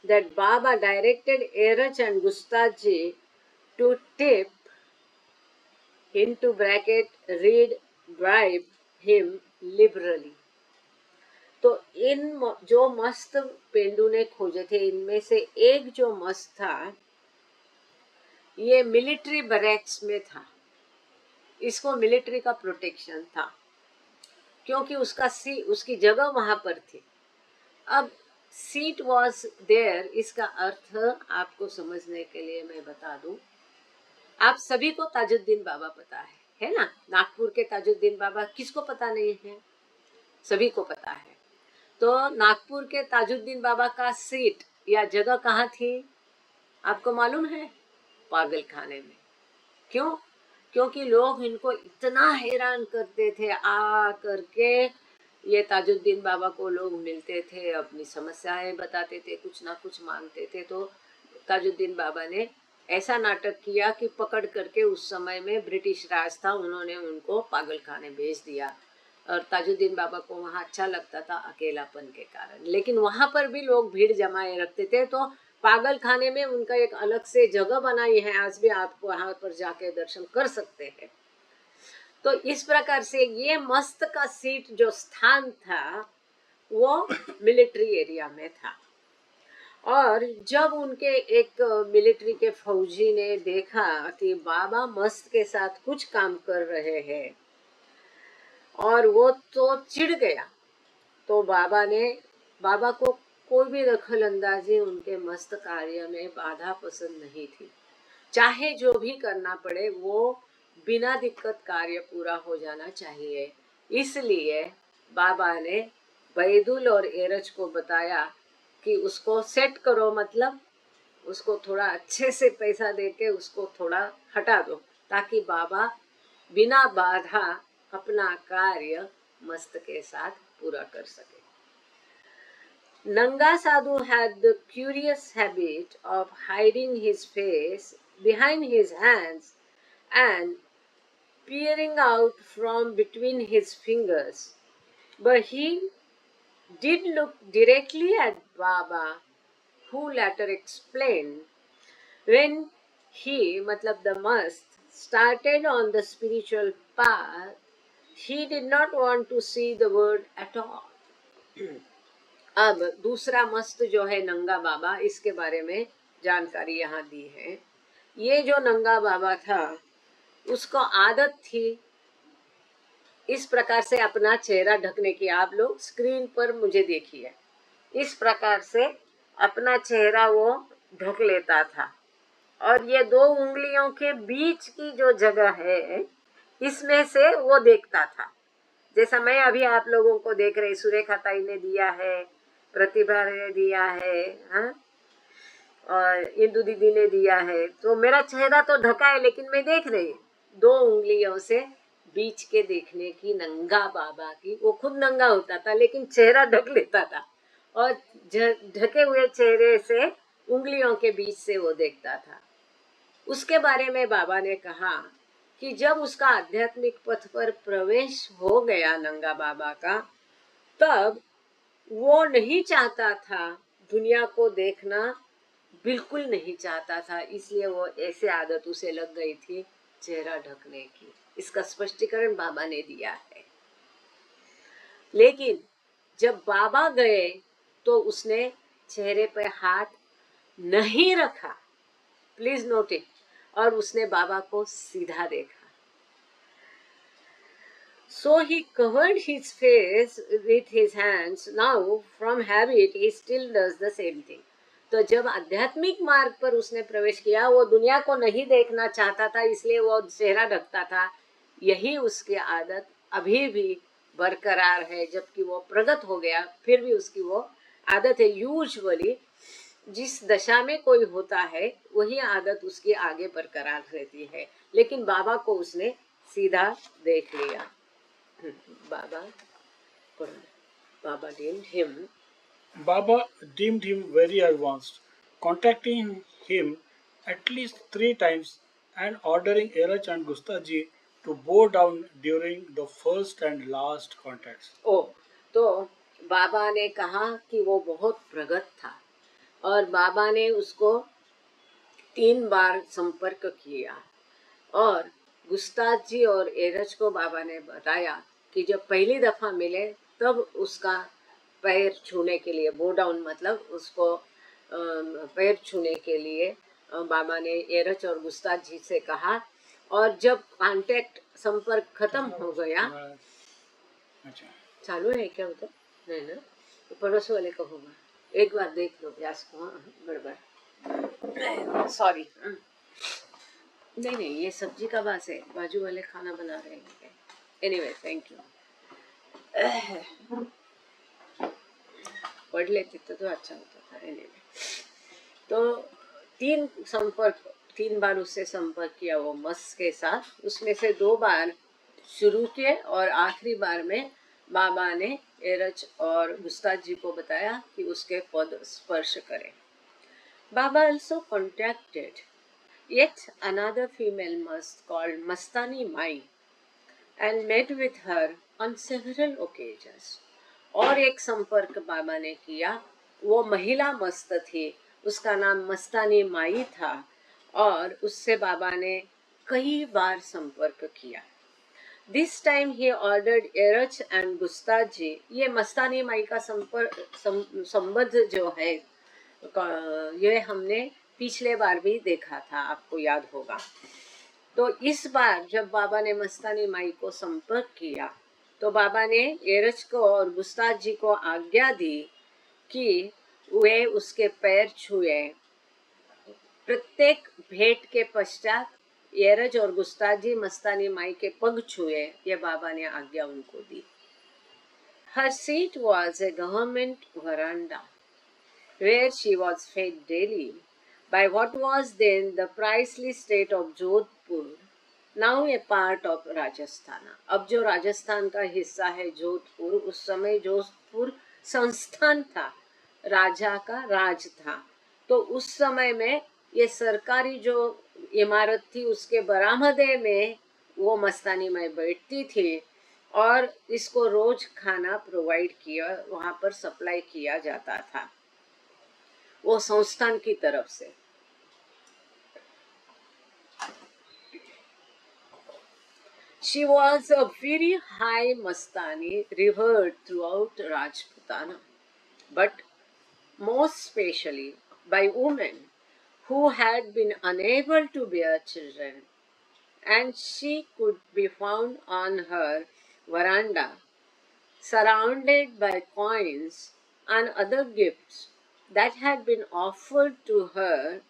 that Baba directed Eraj and Gustaji to tip into bracket read bribe him liberally. तो जो मस्त पेंडू ने खोजे थे, इनमें से एक जो मस्त था, ये मिलिट्री बैरक्स में था। इसको मिलिट्री का प्रोटेक्शन था, क्योंकि उसकी जगह वहां पर थी। अब सीट वॉज देयर, इसका अर्थ आपको समझने के लिए मैं बता दूं। आप सभी को ताजुद्दीन बाबा पता है ना? नागपुर के ताजुद्दीन बाबा किसको पता नहीं है? सभी को पता है। तो नागपुर के ताजुद्दीन बाबा का सीट या जगह कहाँ थी, आपको मालूम है? पागल खाने में। क्यों? क्योंकि लोग इनको इतना हैरान करते थे, आ करके ये ताजुद्दीन बाबा को लोग मिलते थे, अपनी समस्याएं बताते थे, कुछ ना कुछ मांगते थे। तो ताजुद्दीन बाबा ने ऐसा नाटक किया कि पकड़ करके, उस समय में ब्रिटिश राज था, उन्होंने उनको पागल खाने भेज दिया। और ताजुद्दीन बाबा को वहाँ अच्छा लगता था अकेलापन के कारण, लेकिन वहाँ पर भी लोग भीड़ जमाए रखते थे। तो पागल खाने में उनका एक अलग से जगह बनाई है, आज भी आप वहाँ पर जाके दर्शन कर सकते हैं। तो इस प्रकार से ये मस्त का सीट जो स्थान था वो मिलिट्री एरिया में था। और जब उनके एक मिलिट्री के फौजी ने देखा कि बाबा मस्त के साथ कुछ काम कर रहे हैं, और वो तो चिढ़ गया। तो बाबा को कोई भी दखल अंदाजी उनके मस्त कार्य में बाधा पसंद नहीं थी। चाहे जो भी करना पड़े, वो बिना दिक्कत कार्य पूरा हो जाना चाहिए। इसलिए बाबा ने बैदुल और एरज को बताया कि उसको सेट करो, मतलब उसको थोड़ा अच्छे से पैसा देके उसको थोड़ा हटा दो, ताकि बाबा बिना बाधा अपना कार्य मस्त के साथ पूरा कर सके। Nanga Sadhu had the curious habit of hiding his face behind his hands and peering out from between his fingers. But he did look directly at Baba, who later explained, when he, matlab the mast, started on the spiritual path, he did not want to see the world at all. अब दूसरा मस्त जो है नंगा बाबा, इसके बारे में जानकारी यहाँ दी है। ये जो नंगा बाबा था, उसको आदत थी इस प्रकार से अपना चेहरा ढकने की। आप लोग स्क्रीन पर मुझे देखिए, इस प्रकार से अपना चेहरा वो ढक लेता था। और ये दो उंगलियों के बीच की जो जगह है, इसमें से वो देखता था। जैसा मैं अभी आप लोगों को देख रही, सुरेखा ताई ने दिया है, प्रतिभा ने दिया है, हाँ, और इंदु दीदी ने दिया है। तो मेरा चेहरा तो ढका है, लेकिन मैं देख रही दो उंगलियों से बीच के देखने की नंगा बाबा की। वो खुद नंगा होता था, लेकिन चेहरा ढक लेता था, और ढके हुए चेहरे से उंगलियों के बीच से वो देखता था। उसके बारे में बाबा ने कहा कि जब उसका आध्यात्मिक पथ पर प्रवेश हो गया नंगा बाबा का, तब वो नहीं चाहता था दुनिया को देखना, बिल्कुल नहीं चाहता था। इसलिए वो ऐसे आदत उसे लग गई थी चेहरा ढकने की। इसका स्पष्टीकरण बाबा ने दिया है। लेकिन जब बाबा गए तो उसने चेहरे पर हाथ नहीं रखा, प्लीज नोट इट, और उसने बाबा को सीधा देखा। So he covered his face with his hands. Now, from habit, he still does the same thing. तो जब आध्यात्मिक मार्ग पर उसने प्रवेश किया, वो दुनिया को नहीं देखना चाहता था, इसलिए वो चेहरा ढकता था। यही उसकी आदत अभी भी बरकरार है। जबकि वो प्रगत हो गया, फिर भी उसकी वो आदत है। यूजुअली जिस दशा में कोई होता है, वही आदत उसकी आगे बरकरार रहती है। लेकिन बाबा को उसने सीधा देख लिया। Baba deemed him very advanced, contacting him at least 3 times and ordering Erach and Gustaji to bow down during the first and last contacts. तो बाबा ने कहा कि वो बहुत प्रगत था, और बाबा ने उसको 3 बार संपर्क किया, और गुस्ताद जी और एरज को बाबा ने बताया कि जब पहली दफा मिले तब उसका पैर छूने के लिए, बो डाउन मतलब उसको पैर छूने के लिए बाबा ने एरज और गुस्ताद जी से कहा। और जब कांटेक्ट संपर्क खत्म हो गया, अच्छा चालू है क्या उधर? नहीं ना, तो पड़ोस वाले को होगा, एक बार देख लो व्यास को। गड़बड़, सॉरी। नहीं नहीं, ये सब्जी का बास है, बाजू वाले खाना बना रहे हैं। Anyway thank you. पढ़ लेते तो अच्छा होता था। एनीवे, तो तीन बार उससे संपर्क किया वो मस के साथ। उसमें से 2 बार शुरू किए और आखिरी बार में बाबा ने एरज और गुस्ताद जी को बताया कि उसके पद स्पर्श करें। बाबा also contacted yet another female must called Mastani Mai and met with her on several occasions. और एक संपर्क बाबा ने किया, वो महिला मस्त थी, उसका नाम मस्तानी माई था और उससे बाबा ने कई बार संपर्क किया। This time he ordered Eruch and Gustad ji. ये मस्तानी माई का संबंध जो है, ये हमने पिछले बार भी देखा था, आपको याद होगा। तो इस बार जब बाबा ने मस्तानी माई को संपर्क किया तो बाबा ने एरज को और गुस्ताद जी को आज्ञा दी कि वे उसके पैर छुए। प्रत्येक भेंट के पश्चात एरज और गुस्ताद जी मस्तानी माई के पग छुए, ये बाबा ने आज्ञा उनको दी। Her seat was a government veranda where she was fed daily by what was then the princely state of Jodhpur, now a part of Rajasthan. अब जो राजस्थान का हिस्सा है जोधपुर, उस समय जोधपुर संस्थान था, राजा का राज था। तो उस समय में ये सरकारी जो इमारत थी उसके बरामदे में वो मस्तानी में बैठती थी और इसको रोज खाना प्रोवाइड किया, वहाँ पर सप्लाई किया जाता था वो संस्थान की तरफ से। She was a very high Mastani revered throughout Rajputana, but most specially by women who had been unable to bear children, and she could be found on her veranda surrounded by coins and other gifts that had been offered to her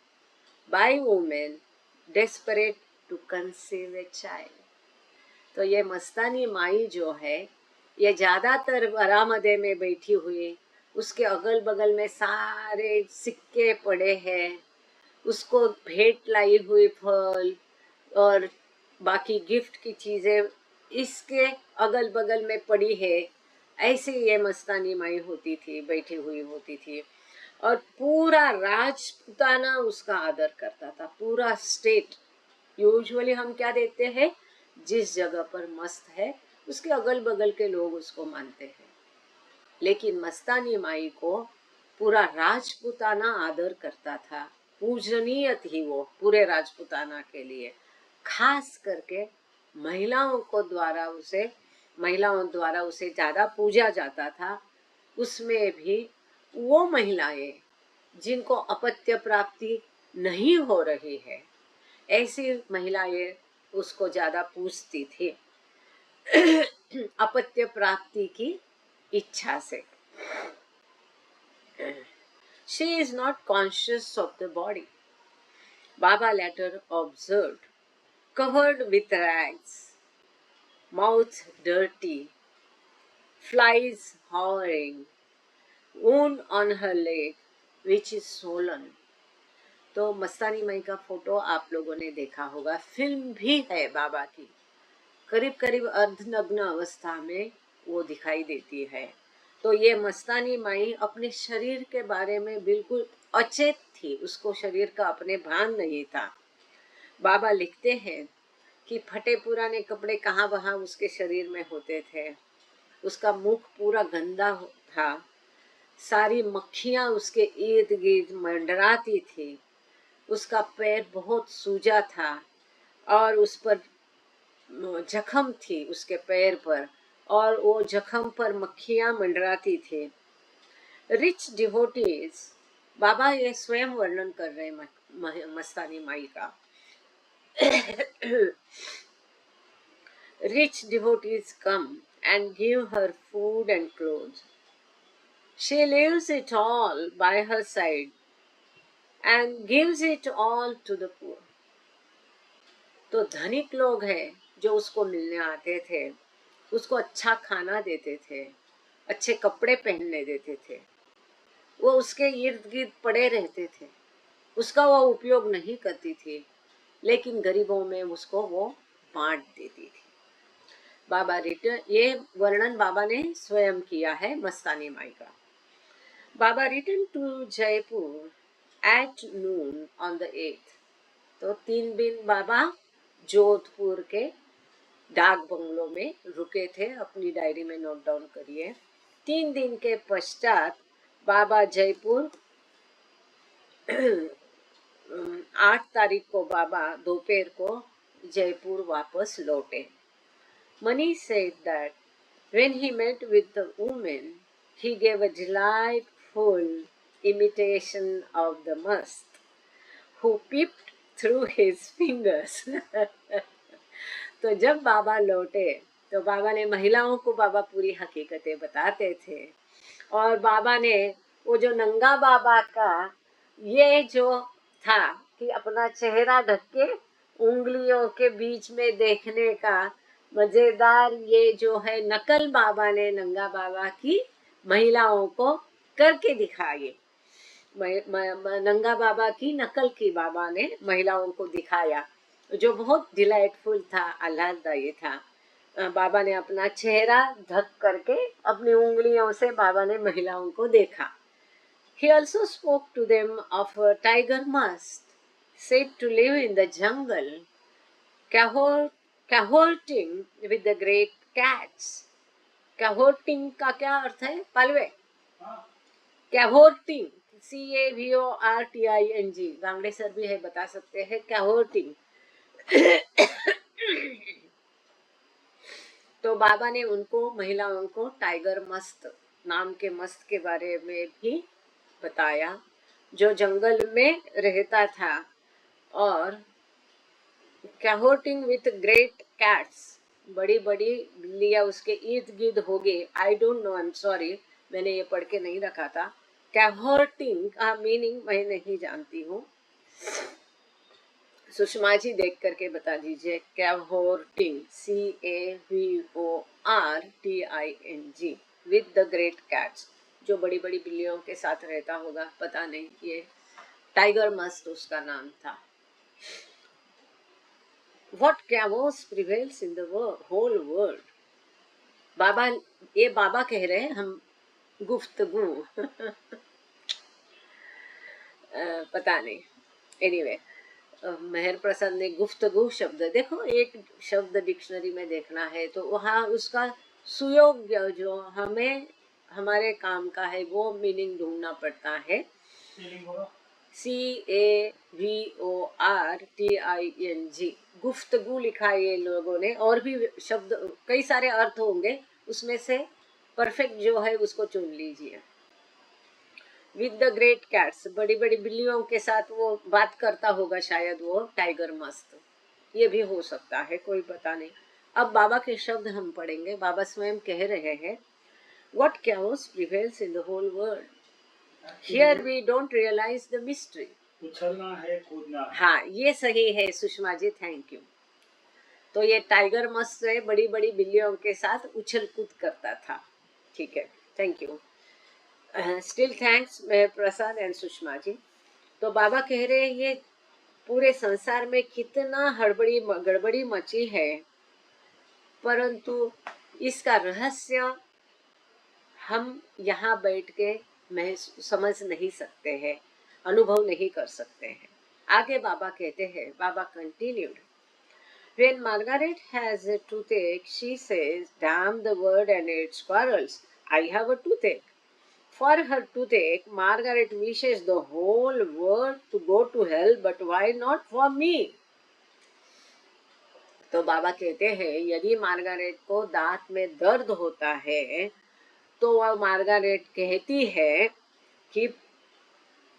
by women desperate to conceive a child. तो ये मस्तानी माई जो है, ये ज्यादातर बरामदे में बैठी हुई, उसके अगल बगल में सारे सिक्के पड़े हैं, उसको भेंट लाई हुई फल और बाकी गिफ्ट की चीजें इसके अगल बगल में पड़ी है। ऐसे ये मस्तानी माई होती थी, बैठी हुई होती थी और पूरा राजपुताना उसका आदर करता था, पूरा स्टेट। यूजुअली हम क्या देते हैं, जिस जगह पर मस्त है उसके अगल बगल के लोग उसको मानते हैं, लेकिन मस्तानी माई को पूरा राजपुताना आदर करता था, पूजनीय थी वो पूरे राजपुताना के लिए। खास करके महिलाओं द्वारा उसे ज्यादा पूजा जाता था। उसमें भी वो महिलाएं जिनको अपत्य प्राप्ति नहीं हो रही है, ऐसी महिलाएं उसको ज्यादा पूजती थी अपत्य प्राप्ति की इच्छा से। She is not conscious of the body, Baba later observed, covered with rags, mouth dirty, flies hovering, wound on her leg which is swollen. तो मस्तानी माई का फोटो आप लोगों ने देखा होगा, फिल्म भी है बाबा की, करीब करीब अर्धनग्न अवस्था में वो दिखाई देती है। तो ये मस्तानी माई अपने शरीर के बारे में बिल्कुल अचेत थी, उसको शरीर का अपने भान नहीं था। बाबा लिखते हैं कि फटे पुराने कपड़े कहाँ वहाँ उसके शरीर में होते थे, उसका मुख पूरा गंदा था, सारी मक्खियाँ उसके इर्द गिर्द मंडराती थी, उसका पैर बहुत सूजा था और उस पर जख्म थी उसके पैर पर और वो जख्म पर मक्खियां मंडराती थी। रिच डिवोटीज, बाबा ये स्वयं वर्णन कर रहे हैं मस्तानी माई का। Rich devotees come and give her food and clothes. She leaves it all by her side and gives it all to the poor. तो धनिक लोग हैं जो उसको मिलने आते थे, उसको अच्छा खाना देते थे, अच्छे कपड़े पहनने देते थे, वो उसके इर्द गिर्द पड़े रहते थे, उसका वो उपयोग नहीं करती थी, लेकिन गरीबों में उसको वो बांट देती थी। बाबा रिटर्न, ये वर्णन बाबा ने स्वयं किया है मस्तानी माई का। Baba return to Jaipur at noon on the 8th। तो 3 दिन बाबा जोधपुर के डाक बंगलों में रुके थे, अपनी डायरी में नोट डाउन करिए। 3 दिन के पश्चात बाबा जयपुर 8 तारीख को बाबा दोपहर को जयपुर वापस लौटे। Mani said that when he met with the woman, he gave a delightful imitation of the must, who peeped through his fingers. तो जब बाबा लौटे तो बाबा ने महिलाओं को बाबा पूरी हकीकतें बताते थे, और बाबा ने वो जो नंगा बाबा का ये जो था कि अपना चेहरा ढक के उंगलियों के बीच में देखने का मजेदार ये जो है नकल बाबा ने नंगा बाबा की महिलाओं को करके दिखाई। नंगा बाबा की नकल की बाबा ने महिलाओं को दिखाया, जो बहुत डिलाइटफुल था, आह्लाददायी था। बाबा ने अपना चेहरा ढक करके अपनी उंगलियों से बाबा ने महिलाओं को देखा। He also spoke to them of a tiger must, said to live in the jungle, cavorting with the great cats. Cavorting का क्या अर्थ है पालवे? Cavorting, CAVORTING, गांगड़े सर भी है, बता सकते हैं cavorting। तो बाबा ने उनको महिलाओं को टाइगर मस्त नाम के मस्त के बारे में भी बताया, जो जंगल में रहता था और कैहोटिंग विथ ग्रेट कैट्स, बड़ी बड़ी बिल्लियां उसके इर्द गिर्द हो गए। I don't know, I am sorry, मैंने ये पढ़ के नहीं रखा था। कैहोटिंग का मीनिंग मैं नहीं जानती हूँ, सुषमा जी देख करके बता दीजिए। कैहोटिंग, CAVORTING, with the great cats, जो बड़ी बड़ी बिल्लियों के साथ रहता होगा, पता नहीं, ये टाइगर मस्त उसका नाम था। What chaos prevails in the whole world? बाबा, ये बाबा कह रहे हैं, हम गुफ्तगू पता नहीं, एनीवे मेहर प्रसाद ने गुफ्तगू शब्द, देखो एक शब्द डिक्शनरी में देखना है तो वहाँ उसका सुयोग्य जो हमें हमारे काम का है वो मीनिंग ढूंढना पड़ता है। CAVORTING, गुफ्तगू लिखा है ये लोगों ने, और भी शब्द कई सारे अर्थ होंगे, उसमें से परफेक्ट जो है उसको चुन लीजिए। विद द ग्रेट कैट्स, बड़ी बड़ी बिल्लियों के साथ वो बात करता होगा, शायद वो टाइगर मस्त, ये भी हो सकता है, कोई पता नहीं। अब बाबा के शब्द हम पढ़ेंगे। बाबा स्वयं कह रहे हैं, What chaos prevails in the whole world? Here we don't realize the mystery. उछलना है, कूदना है। हाँ, ये सही है सुषमा जी, थैंक यू। तो ये टाइगर मस्त है, बड़ी बड़ी बिल्लियों के साथ उछल कूद करता था, ठीक है, thank you. Still thanks Meher Prasad and Sushma ji. तो बाबा कह रहे हैं ये पूरे संसार में कितना गड़बड़ी मची है, परंतु इसका रहस्य हम यहाँ बैठ के समझ नहीं सकते हैं, अनुभव नहीं कर सकते हैं। आगे बाबा कहते हैं, बाबा continued, When Margaret has a toothache, she says, damn the word and its quarrels. I have a toothache. For her toothache, Margaret wishes the whole world to go to hell, but why not for me? तो बाबा कहते हैं यदि Margaret को दांत में दर्द होता है तो वह मार्गारेट कहती है कि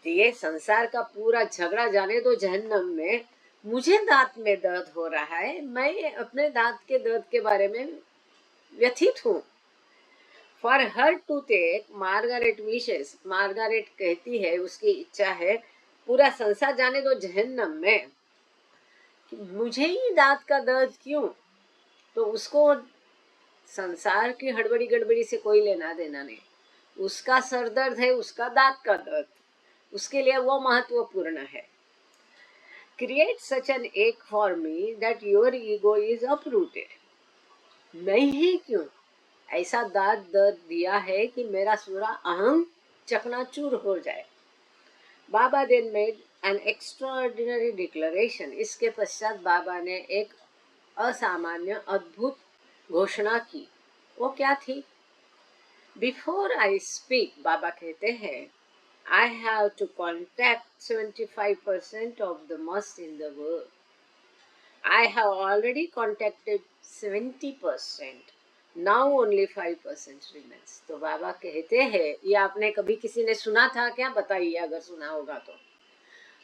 ये संसार का पूरा झगड़ा जाने दो जहन्नम में, मुझे दांत में दर्द हो रहा है, मैं अपने दांत के दर्द के बारे में व्यथित हूँ। For her to take Margaret wishes, Margaret कहती है, उसकी इच्छा है पूरा संसार जाने दो जहन्नम में, मुझे ही दांत का दर्द क्यों? तो उसको संसार की हड़बड़ी गड़बड़ी से कोई लेना देना नहीं, उसका सर दर्द है, उसका दांत का दर्द, उसके लिए वो महत्वपूर्ण है। क्रिएट सच एन एक for me that your ego is uprooted, नहीं क्यों ऐसा दांत दर्द दिया है कि मेरा पूरा अहम चकनाचूर हो जाए। Baba then made an extraordinary declaration, इसके पश्चात बाबा ने एक असामान्य अद्भुत घोषणा की। वो क्या थी? बिफोर आई स्पीक, बाबा कहते हैं, I have to contact 75% of the must in the world. I have already contacted 70%. Now only 5% remains. तो बाबा कहते हैं, ये आपने कभी किसी ने सुना था क्या? बताइए अगर सुना होगा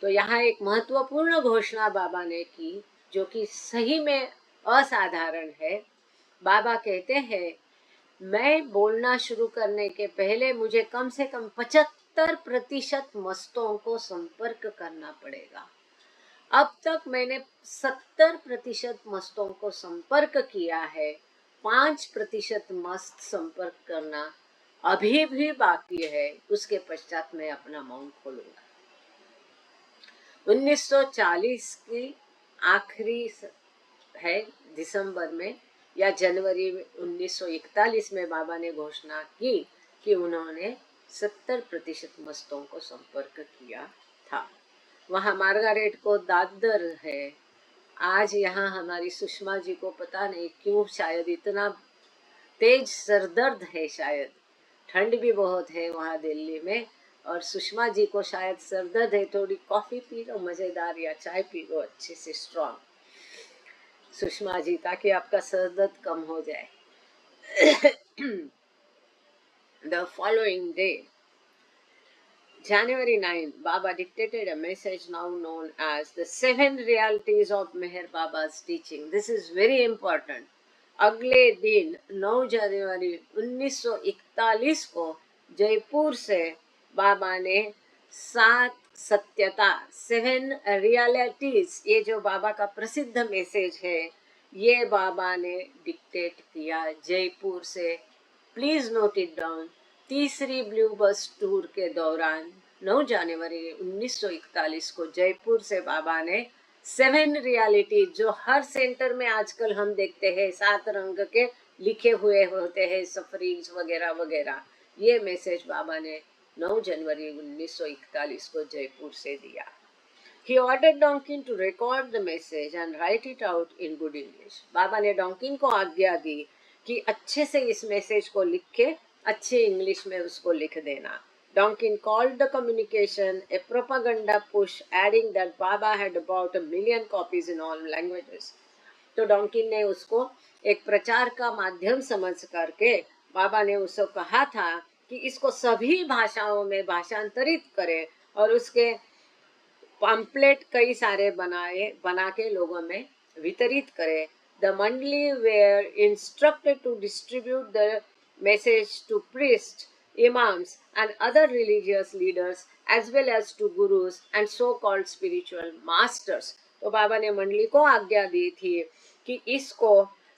तो यहाँ एक महत्वपूर्ण घोषणा बाबा ने की जो कि सही में असाधारण है। बाबा कहते हैं मैं बोलना शुरू करने के पहले मुझे कम से कम 75% मस्तों को संपर्क करना पड़ेगा। अब तक मैंने 70% मस्तों को संपर्क किया है, 5% मस्त संपर्क करना अभी भी बाकी है, उसके पश्चात मैं अपना मौन खोलूंगा। 1940 की आखिरी है दिसंबर में या जनवरी 1941 में बाबा ने घोषणा की कि उन्होंने 70% मस्तों को संपर्क किया था। वहाँ मार्गारेट को दांत दर्द है। आज यहाँ हमारी सुषमा जी को पता नहीं क्यों शायद इतना तेज सरदर्द है, शायद ठंड भी बहुत है वहाँ दिल्ली में, और सुषमा जी को शायद सरदर्द है। थोड़ी कॉफी पी लो मजेदार या चाय पी लो अच्छे से स्ट्रॉन्ग सुषमा जी, ताकि आपका सर दर्द कम हो जाए। The following day, January 9, Baba dictated a message now known as the 7 realities of Meher Baba's teaching. This is very important. अगले दिन 9 जनवरी 1941 को जयपुर से बाबा ने 7 सत्यता, 7 रियलिटीज, ये जो बाबा का प्रसिद्ध मैसेज है, ये बाबा ने डिक्टेट किया जयपुर से। Please note it down. तीसरी ब्लू बस टूर के दौरान 9 जनवरी 1941 को जयपुर से बाबा ने 7 रियलिटी, जो हर सेंटर में आजकल हम देखते हैं 7 रंग के लिखे हुए होते हैं, सफरीज वगैरह वगैरह, ये मैसेज बाबा ने 9 जनवरी 1941 को जयपुर से दिया। He ordered Donkin to record the message and write it out in good English. बाबा ने डॉन्किन को आज्ञा दी कि अच्छे से इस मैसेज को लिख के अच्छे इंग्लिश में उसको लिख देना। Donkin called the communication a propaganda push, adding that Baba had about 1 million copies in all languages. तो डॉन्किन ने उसको एक प्रचार का माध्यम समझ करके बाबा ने उसको कहा था कि इसको सभी भाषाओं में भाषांतरित करे और उसके पम्पलेट कई सारे बना के लोगों में वितरित करे। The मंडली were instructed to distribute the message to priests, imams and other religious leaders as well as to gurus and so-called spiritual masters. तो बाबा ने मंडली को आज्ञा दी थी कि इसको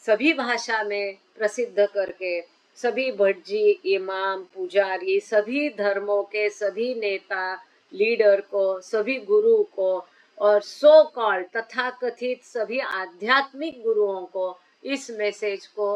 सभी भाषा में प्रसिद्ध करके सभी भटजी, इमाम, पुजारी, सभी धर्मों के सभी नेता, लीडर को, सभी गुरु को और सो कॉल्ड तथाकथित सभी आध्यात्मिक गुरुओं को इस मैसेज को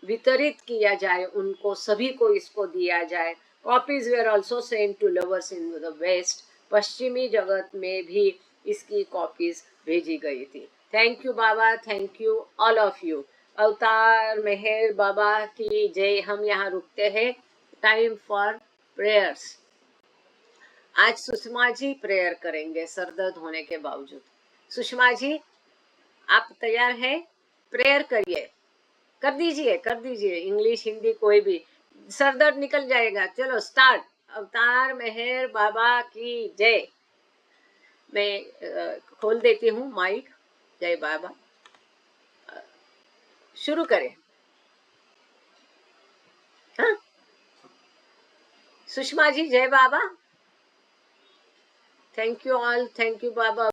वितरित किया जाए, उनको सभी को इसको दिया जाए। Copies were also sent to lovers in the west, पश्चिमी जगत में भी इसकी कॉपीज भेजी गई थी। Thank you Baba, thank you all of you. Avatar Meher Baba की जय। हम यहाँ रुकते हैं। Time for prayers. आज सुषमा जी प्रेयर करेंगे सरदर्द होने के बावजूद। सुषमा जी, आप तैयार हैं? प्रेयर करिए, कर दीजिए, इंग्लिश हिंदी कोई भी, सर दर्द निकल जाएगा। चलो स्टार्ट। अवतार मेहर बाबा की जय। मैं खोल देती हूँ माइक। जय बाबा, शुरू करें। हाँ, सुषमा जी, जय Baba. Thank you all, thank you Baba.